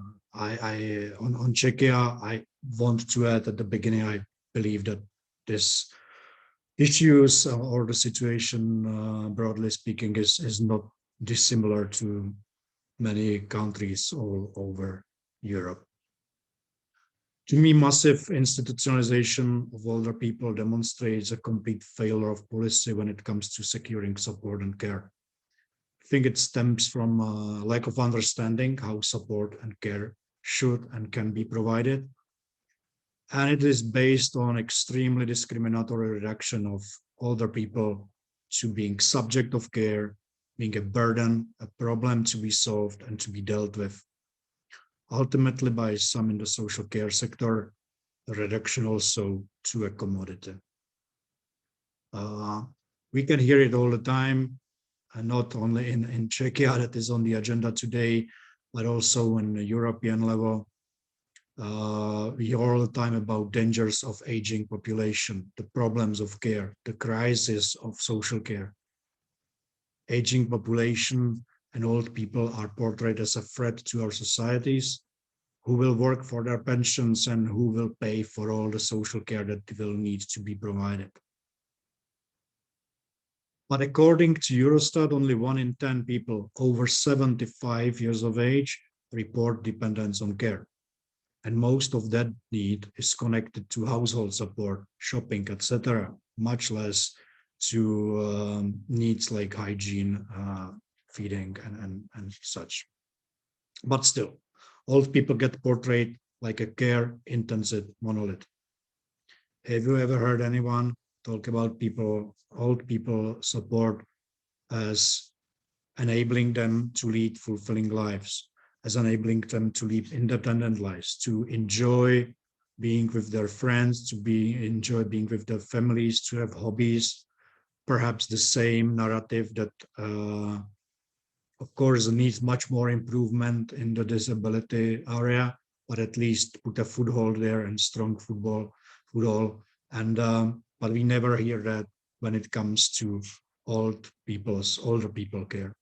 Czechia, I want to add at the beginning, I believe that this issues or the situation, broadly speaking, is not dissimilar to many countries all over Europe. To me, massive institutionalization of older people demonstrates a complete failure of policy when it comes to securing support and care. I think it stems from a lack of understanding how support and care should and can be provided. And it is based on extremely discriminatory reduction of older people to being subject of care, being a burden, a problem to be solved and to be dealt with. Ultimately, by some in the social care sector, a reduction also to a commodity. We can hear it all the time. and not only in Czechia that is on the agenda today, but also on the European level. We hear all the time about dangers of aging population, the problems of care, the crisis of social care. Aging population and old people are portrayed as a threat to our societies. Who will work for their pensions and who will pay for all the social care that will need to be provided? But according to Eurostat, only 1 in 10 people over 75 years of age report dependence on care. And most of that need is connected to household support, shopping, etc., much less to needs like hygiene, feeding, and such. But still, old people get portrayed like a care-intensive monolith. Have you ever heard anyone talk about old people support as enabling them to lead fulfilling lives, as enabling them to live independent lives, to enjoy being with their friends, to enjoy being with their families, to have hobbies? Perhaps the same narrative that, of course, needs much more improvement in the disability area, but at least put a foothold there and strong foothold. And but we never hear that when it comes to older people care.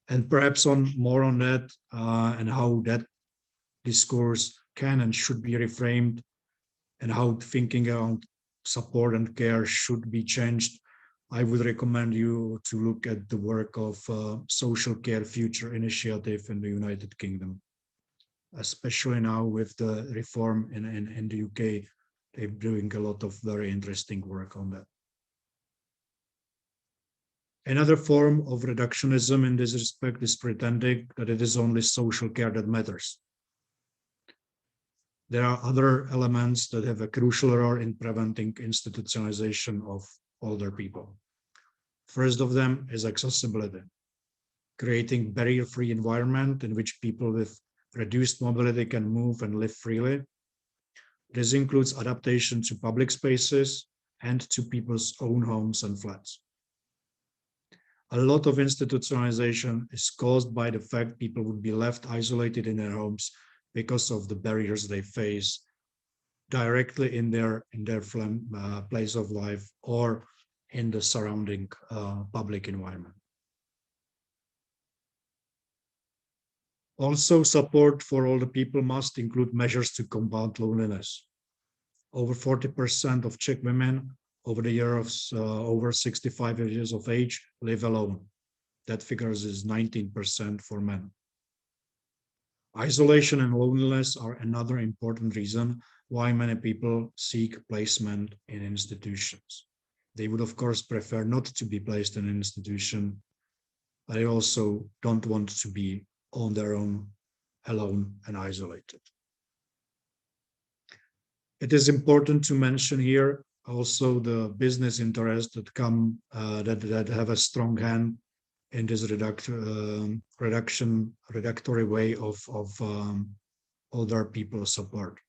And perhaps more on that and how that discourse can and should be reframed, and how thinking around support and care should be changed. I would recommend you to look at the work of Social Care Future Initiative in the United Kingdom, especially now with the reform in the UK. They're doing a lot of very interesting work on that. Another form of reductionism in this respect is pretending that it is only social care that matters. There are other elements that have a crucial role in preventing institutionalization of older people. First of them is accessibility, creating barrier-free environment in which people with reduced mobility can move and live freely. This includes adaptation to public spaces and to people's own homes and flats. A lot of institutionalization is caused by the fact people would be left isolated in their homes because of the barriers they face directly in their place of life or in the surrounding public environment. Also, support for older people must include measures to combat loneliness. Over 40% of Czech women over the years over 65 years of age live alone. That figure is 19% for men. Isolation and loneliness are another important reason why many people seek placement in institutions. They would, of course, prefer not to be placed in an institution, but they also don't want to be on their own, alone and isolated. It is important to mention here also the business interests that come that have a strong hand in this reductory way of older people support.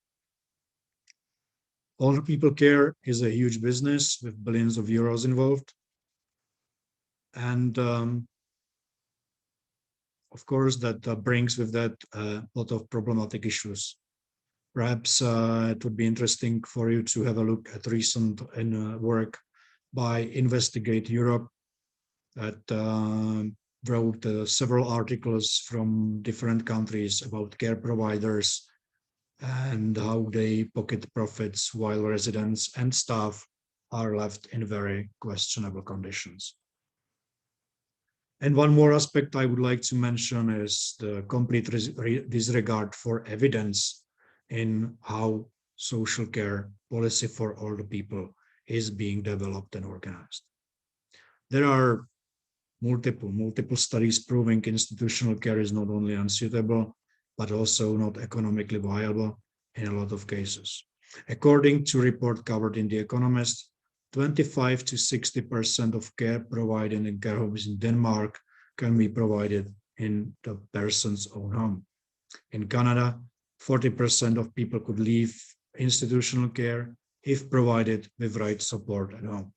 Older people care is a huge business with billions of euros involved. And of course, that brings with that a lot of problematic issues. Perhaps it would be interesting for you to have a look at recent work by Investigate Europe that wrote several articles from different countries about care providers and how they pocket profits while residents and staff are left in very questionable conditions. And one more aspect I would like to mention is the complete disregard for evidence in how social care policy for older people is being developed and organized. There are multiple studies proving institutional care is not only unsuitable, but also not economically viable in a lot of cases. According to a report covered in The Economist, 25 to 60% of care provided in care homes in Denmark can be provided in the person's own home. In Canada, 40% of people could leave institutional care if provided with right support at home.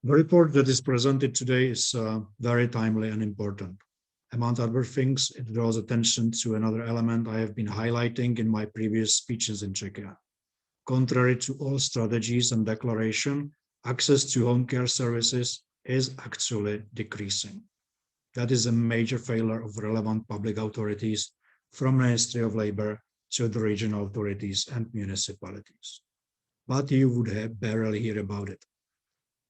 The report that is presented today is very timely and important. Among other things, it draws attention to another element I have been highlighting in my previous speeches in Czechia. Contrary to all strategies and declaration, access to home care services is actually decreasing. That is a major failure of relevant public authorities, from Ministry of Labor to the regional authorities and municipalities. But you would barely hear about it.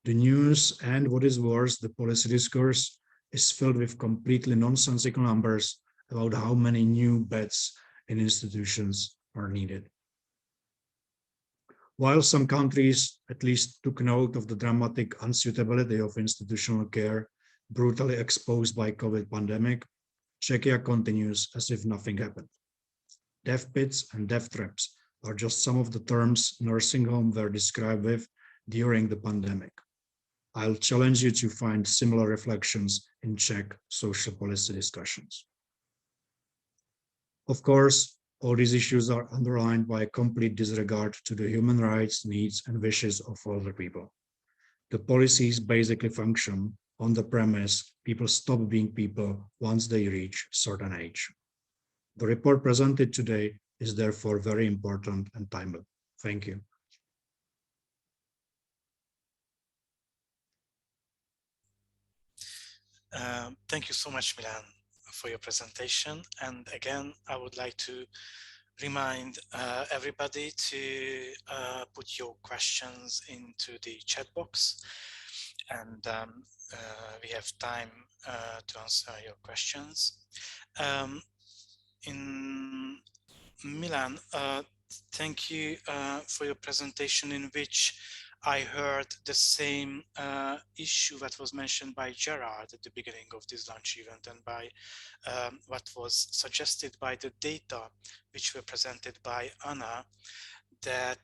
The news, and what is worse, the policy discourse, is filled with completely nonsensical numbers about how many new beds in institutions are needed. While some countries at least took note of the dramatic unsuitability of institutional care brutally exposed by COVID pandemic, Czechia continues as if nothing happened. Death pits and death traps are just some of the terms nursing home were described with during the pandemic. I'll challenge you to find similar reflections in Czech social policy discussions. Of course, all these issues are underlined by a complete disregard to the human rights, needs, and wishes of older people. The policies basically function on the premise people stop being people once they reach a certain age. The report presented today is therefore very important and timely. Thank you. Thank you so much, Milan, for your presentation. And again, I would like to remind everybody to put your questions into the chat box. And we have time to answer your questions. In Milan, thank you for your presentation, in which I heard the same issue that was mentioned by Gerard at the beginning of this lunch event, and by what was suggested by the data which were presented by Anna, that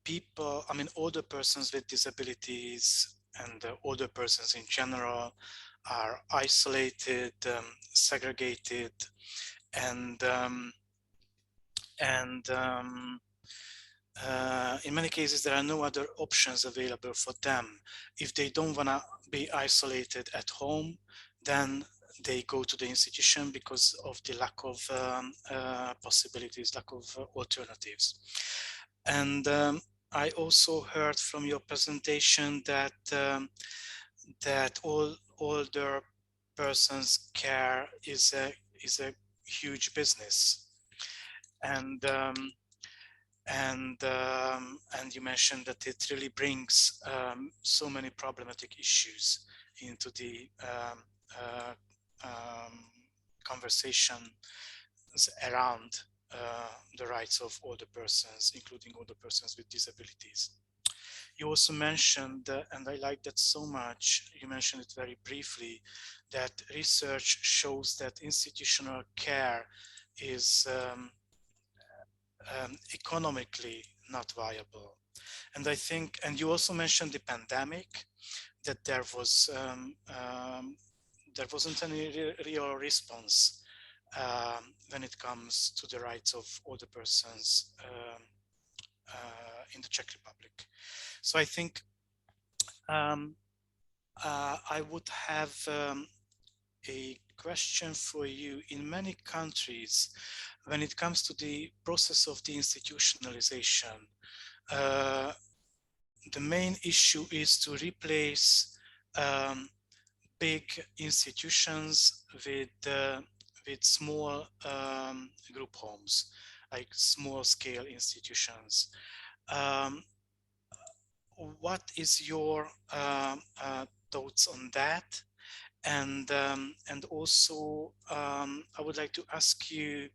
people, I mean, older persons with disabilities and older persons in general are isolated, segregated, and in many cases, there are no other options available for them. If they don't want to be isolated at home, then they go to the institution because of the lack of possibilities, lack of alternatives. And I also heard from your presentation that that older persons' care is a huge business, and you mentioned that it really brings so many problematic issues into the conversation around the rights of older persons, including older persons with disabilities. You also mentioned, and I like that so much, you mentioned it very briefly, that research shows that institutional care is economically not viable. And I think, and you also mentioned the pandemic, that there wasn't any real response when it comes to the rights of older persons in the Czech Republic. So I think I would have a question for you. In many countries, when it comes to the process of deinstitutionalization, the main issue is to replace big institutions with small group homes, like small scale institutions. What is your thoughts on that? And also, I would like to ask you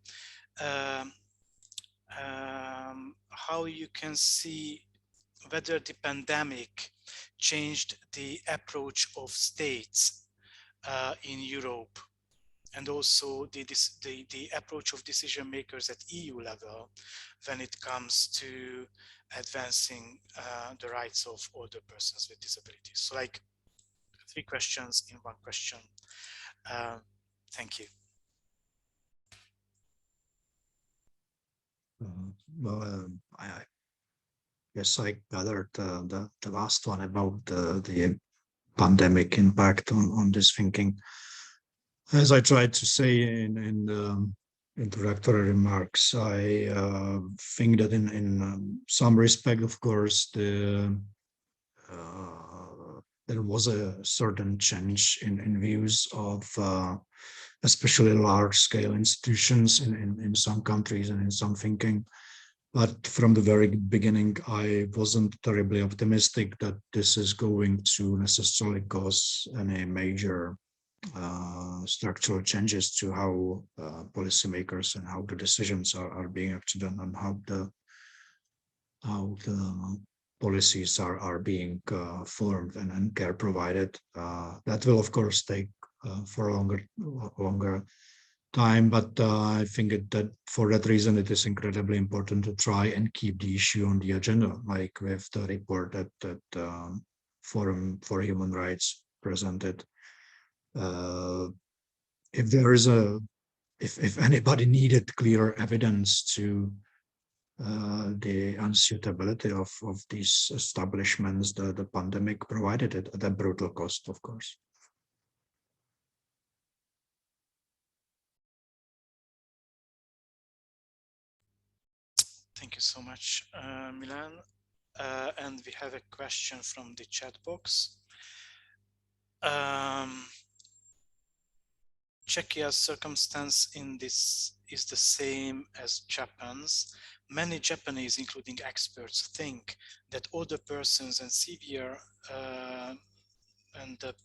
how you can see whether the pandemic changed the approach of states in Europe, and also the approach of decision makers at EU level when it comes to advancing the rights of older persons with disabilities. So, like, 3 questions in 1 question. Thank you. Yes, I gathered the last one about the pandemic impact on this thinking. As I tried to say in the introductory remarks, I think that in some respect, of course, there was a certain change in views of especially large-scale institutions in some countries and in some thinking. But from the very beginning, I wasn't terribly optimistic that this is going to necessarily cause any major structural changes to how policymakers and how the decisions are being actually done and how the policies are being formed and care provided. That will, of course, take for a longer time, but I think that for that reason, it is incredibly important to try and keep the issue on the agenda, like with the report that Forum for Human Rights presented. If there is if anybody needed clear evidence to the unsuitability of these establishments, the pandemic provided it at a brutal cost, of course. Thank you so much, Milan. And we have a question from the chat box. Czechia's circumstance in this is the same as Japan's. Many Japanese, including experts, think that older persons and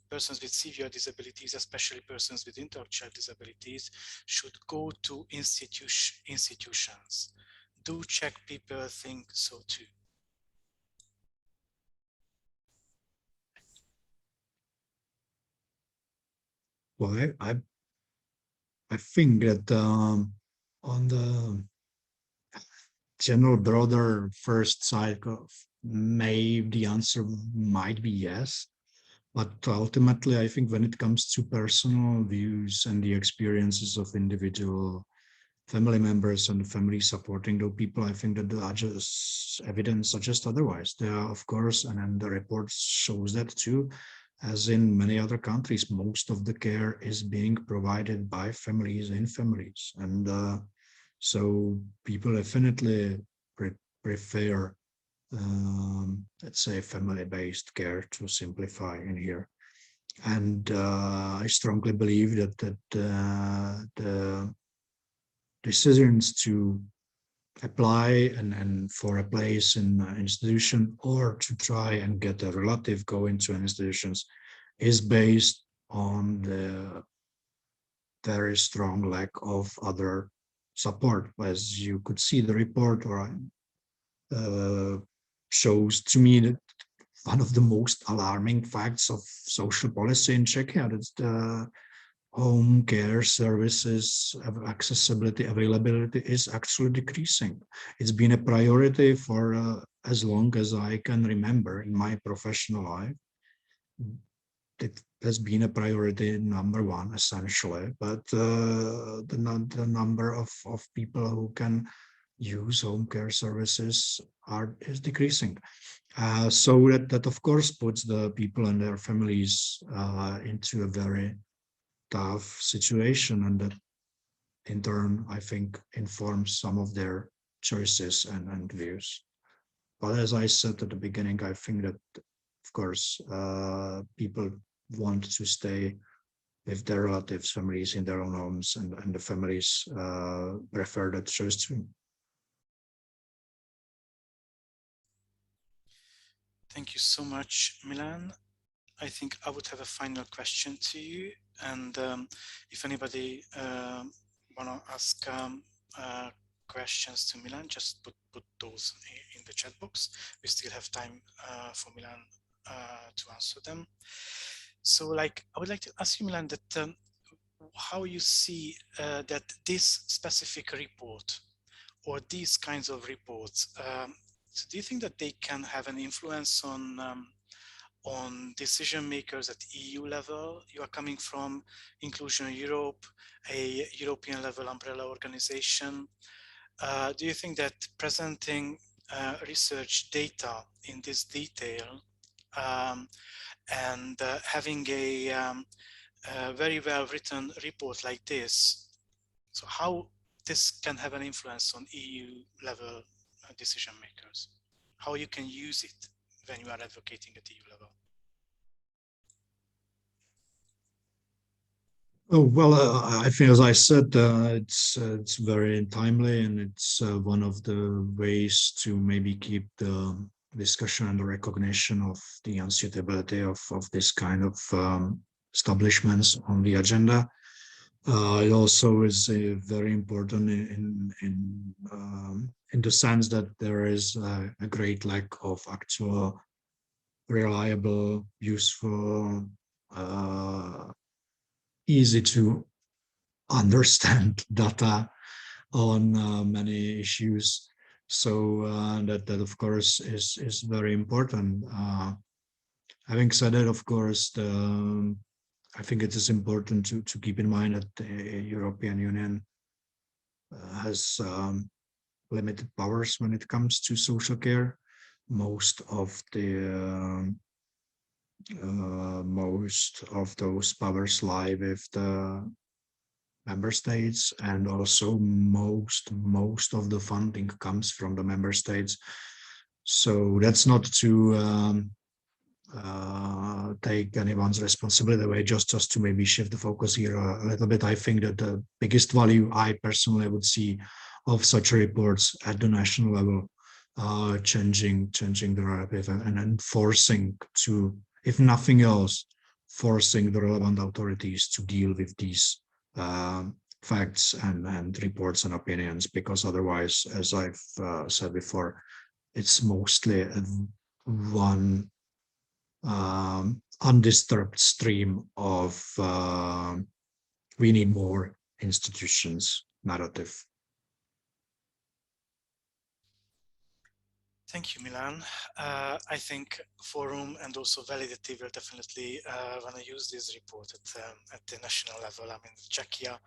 persons with severe disabilities, especially persons with intellectual disabilities, should go to institutions. Do Czech people think so too? Well, I think that on the general broader first side of maybe the answer might be yes, but ultimately I think when it comes to personal views and the experiences of individual family members and family supporting those people, I think that the evidence suggests otherwise. There are, of course, and then the report shows that too, as in many other countries, most of the care is being provided by families in families. And so people definitely prefer, let's say, family-based care, to simplify in here. And I strongly believe that the decisions to apply and for a place in an institution or to try and get a relative go into institutions is based on the very strong lack of other support. As you could see, the report shows to me that one of the most alarming facts of social policy in Czechia is the home care services accessibility, availability is actually decreasing. It's been a priority for as long as I can remember in my professional life. It has been a priority number one, essentially, but the number of people who can use home care services is decreasing. So that of course puts the people and their families into a very tough situation, and that in turn I think informs some of their choices and views. But as I said at the beginning, I think that of course people want to stay with their relatives, families in their own homes, and the families prefer that choice too. Thank you so much, Milan. I think I would have a final question to you, and if anybody want to ask questions to Milan, just put those in the chat box. We still have time for Milan to answer them. So, like, I would like to ask you, Milan, that how you see that this specific report or these kinds of reports, so do you think that they can have an influence on decision makers at EU level? You are coming from Inclusion Europe, a European level umbrella organization. Do you think that presenting research data in this detail, and having a very well written report like this, so how this can have an influence on EU level decision makers, how you can use it when you are advocating at EU level. Oh, well, I think, as I said, it's very timely, and it's one of the ways to maybe keep the discussion and the recognition of the unsuitability of this kind of establishments on the agenda. It also is very important in the sense that there is a great lack of actual, reliable, useful, easy to understand data on many issues. So that of course is very important. Having said that, of course, I think it is important to keep in mind that the European Union has limited powers when it comes to social care. Most of those powers lie with the member states, and also most of the funding comes from the member states. So that's not to take anyone's responsibility away, just to maybe shift the focus here a little bit. I think that the biggest value I personally would see of such reports at the national level, changing the narrative and enforcing, to, if nothing else, forcing the relevant authorities to deal with these facts and reports and opinions, because otherwise, as I've said before, it's mostly one undisturbed stream of we need more institutions narrative. Thank you, Milan. I think Forum and also Validity will definitely want to use this report at the national level, I mean, Czechia,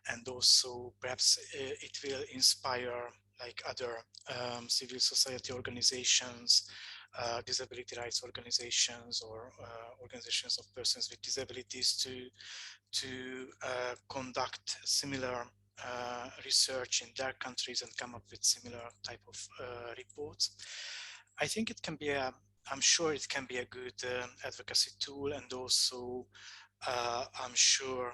and also perhaps it will inspire like other civil society organizations, disability rights organizations, or organizations of persons with disabilities to conduct similar research in their countries and come up with similar type of reports. I think it can be I'm sure it can be a good advocacy tool, and also I'm sure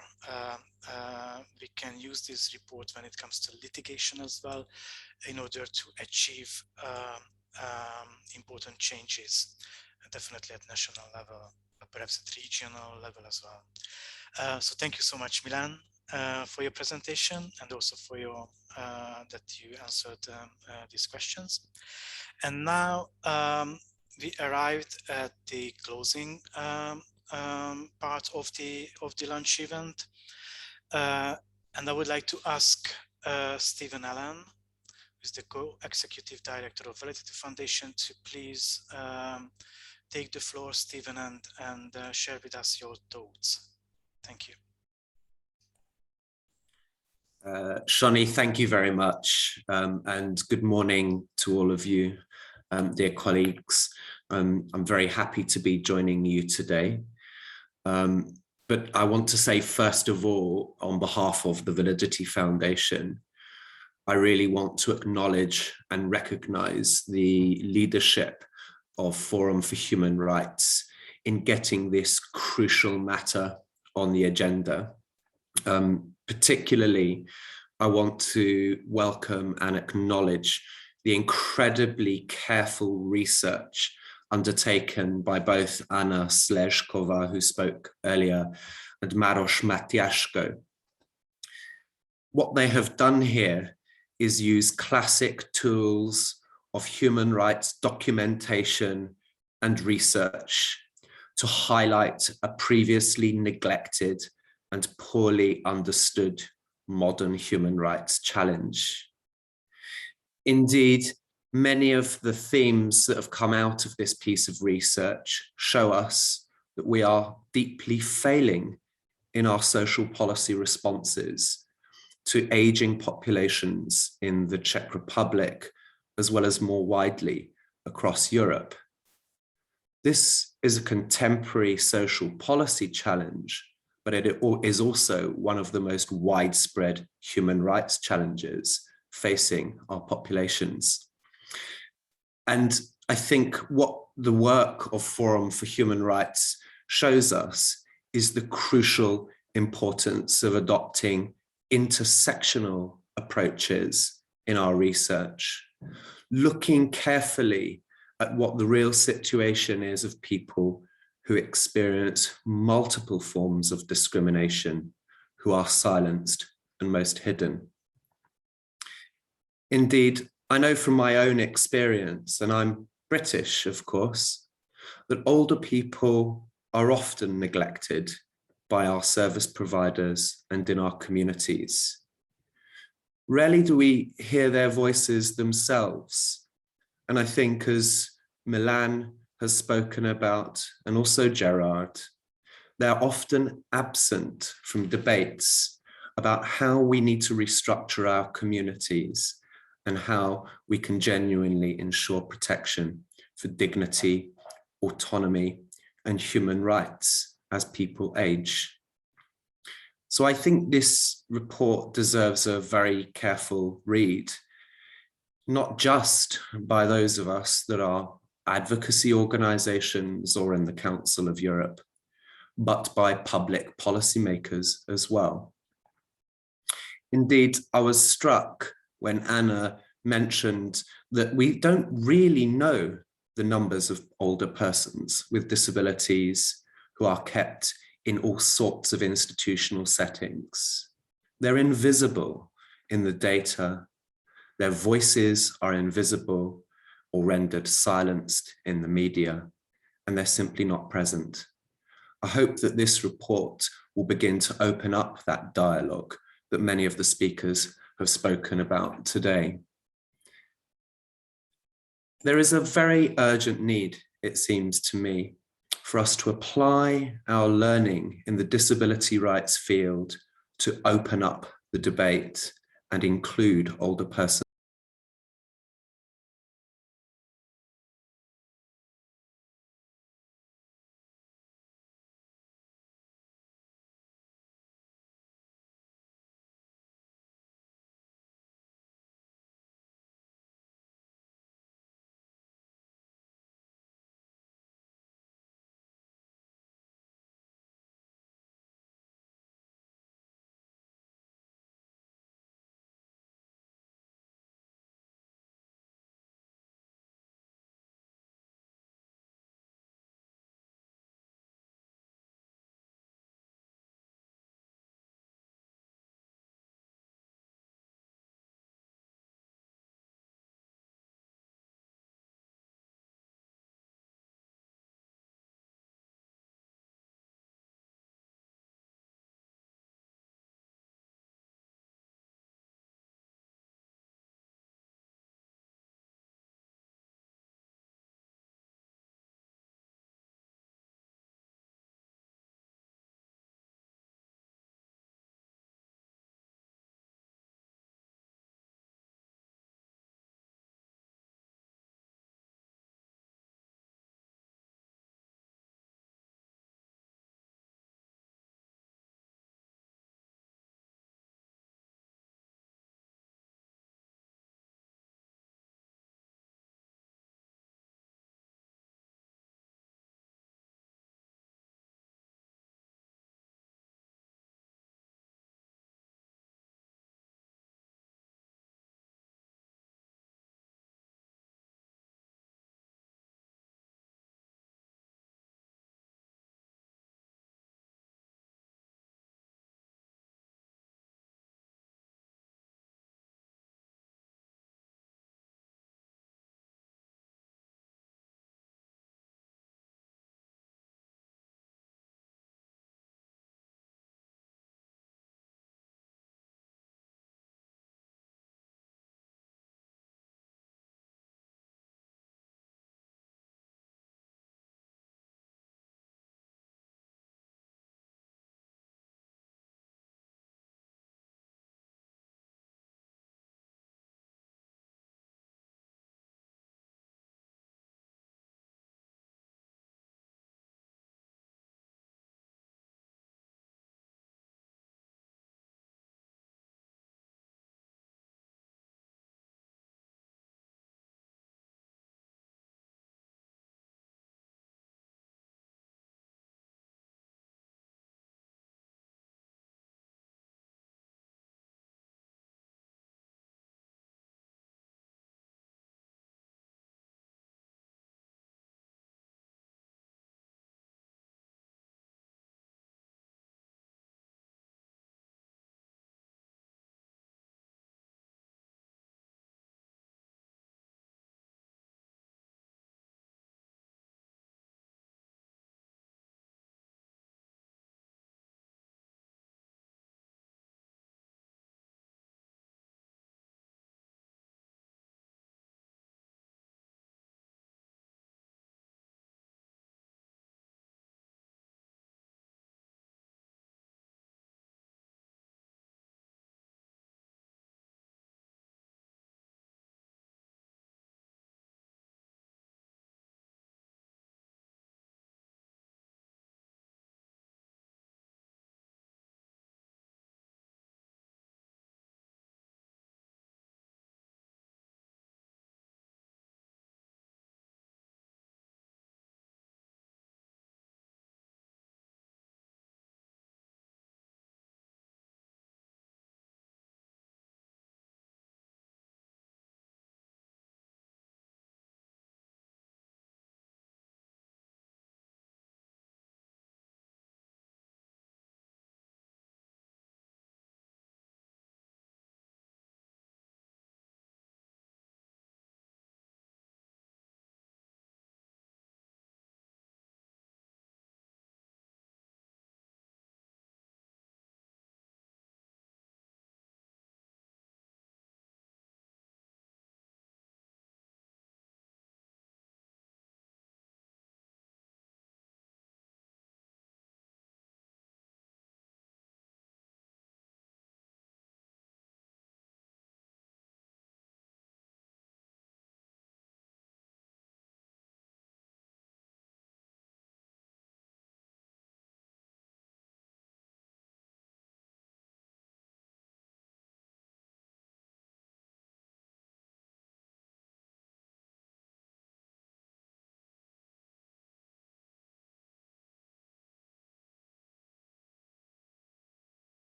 we can use this report when it comes to litigation as well, in order to achieve important changes, definitely at national level, but perhaps at regional level as well. So thank you so much, Milan, for your presentation, and also for your that you answered these questions. And now we arrived at the closing part of the lunch event, and I would like to ask Stephen Allen, who is the co-executive director of Validity Foundation, to please take the floor, Stephen, and share with us your thoughts. Thank you. Shani, thank you very much, and good morning to all of you, dear colleagues. I'm very happy to be joining you today. But I want to say, first of all, on behalf of the Validity Foundation, I really want to acknowledge and recognize the leadership of Forum for Human Rights in getting this crucial matter on the agenda. Particularly, I want to welcome and acknowledge the incredibly careful research undertaken by both Anna Slezkova, who spoke earlier, and Maros Matiasko. What they have done here is use classic tools of human rights documentation and research to highlight a previously neglected and poorly understood modern human rights challenge. Indeed, many of the themes that have come out of this piece of research show us that we are deeply failing in our social policy responses to aging populations in the Czech Republic, as well as more widely across Europe. This is a contemporary social policy challenge, but it is also one of the most widespread human rights challenges facing our populations. And I think what the work of Forum for Human Rights shows us is the crucial importance of adopting intersectional approaches in our research, looking carefully at what the real situation is of people who experience multiple forms of discrimination, who are silenced and most hidden. Indeed, I know from my own experience, and I'm British, of course, that older people are often neglected by our service providers and in our communities. Rarely do we hear their voices themselves. And I think, as Milan has spoken about, and also Gerard, they're often absent from debates about how we need to restructure our communities and how we can genuinely ensure protection for dignity, autonomy, and human rights as people age. So I think this report deserves a very careful read, not just by those of us that are advocacy organizations or in the Council of Europe, but by public policymakers as well. Indeed, I was struck when Anna mentioned that we don't really know the numbers of older persons with disabilities who are kept in all sorts of institutional settings. They're invisible in the data. Their voices are invisible or rendered silenced in the media, and they're simply not present. I hope that this report will begin to open up that dialogue that many of the speakers have spoken about today. There is a very urgent need, it seems to me, for us to apply our learning in the disability rights field to open up the debate and include older persons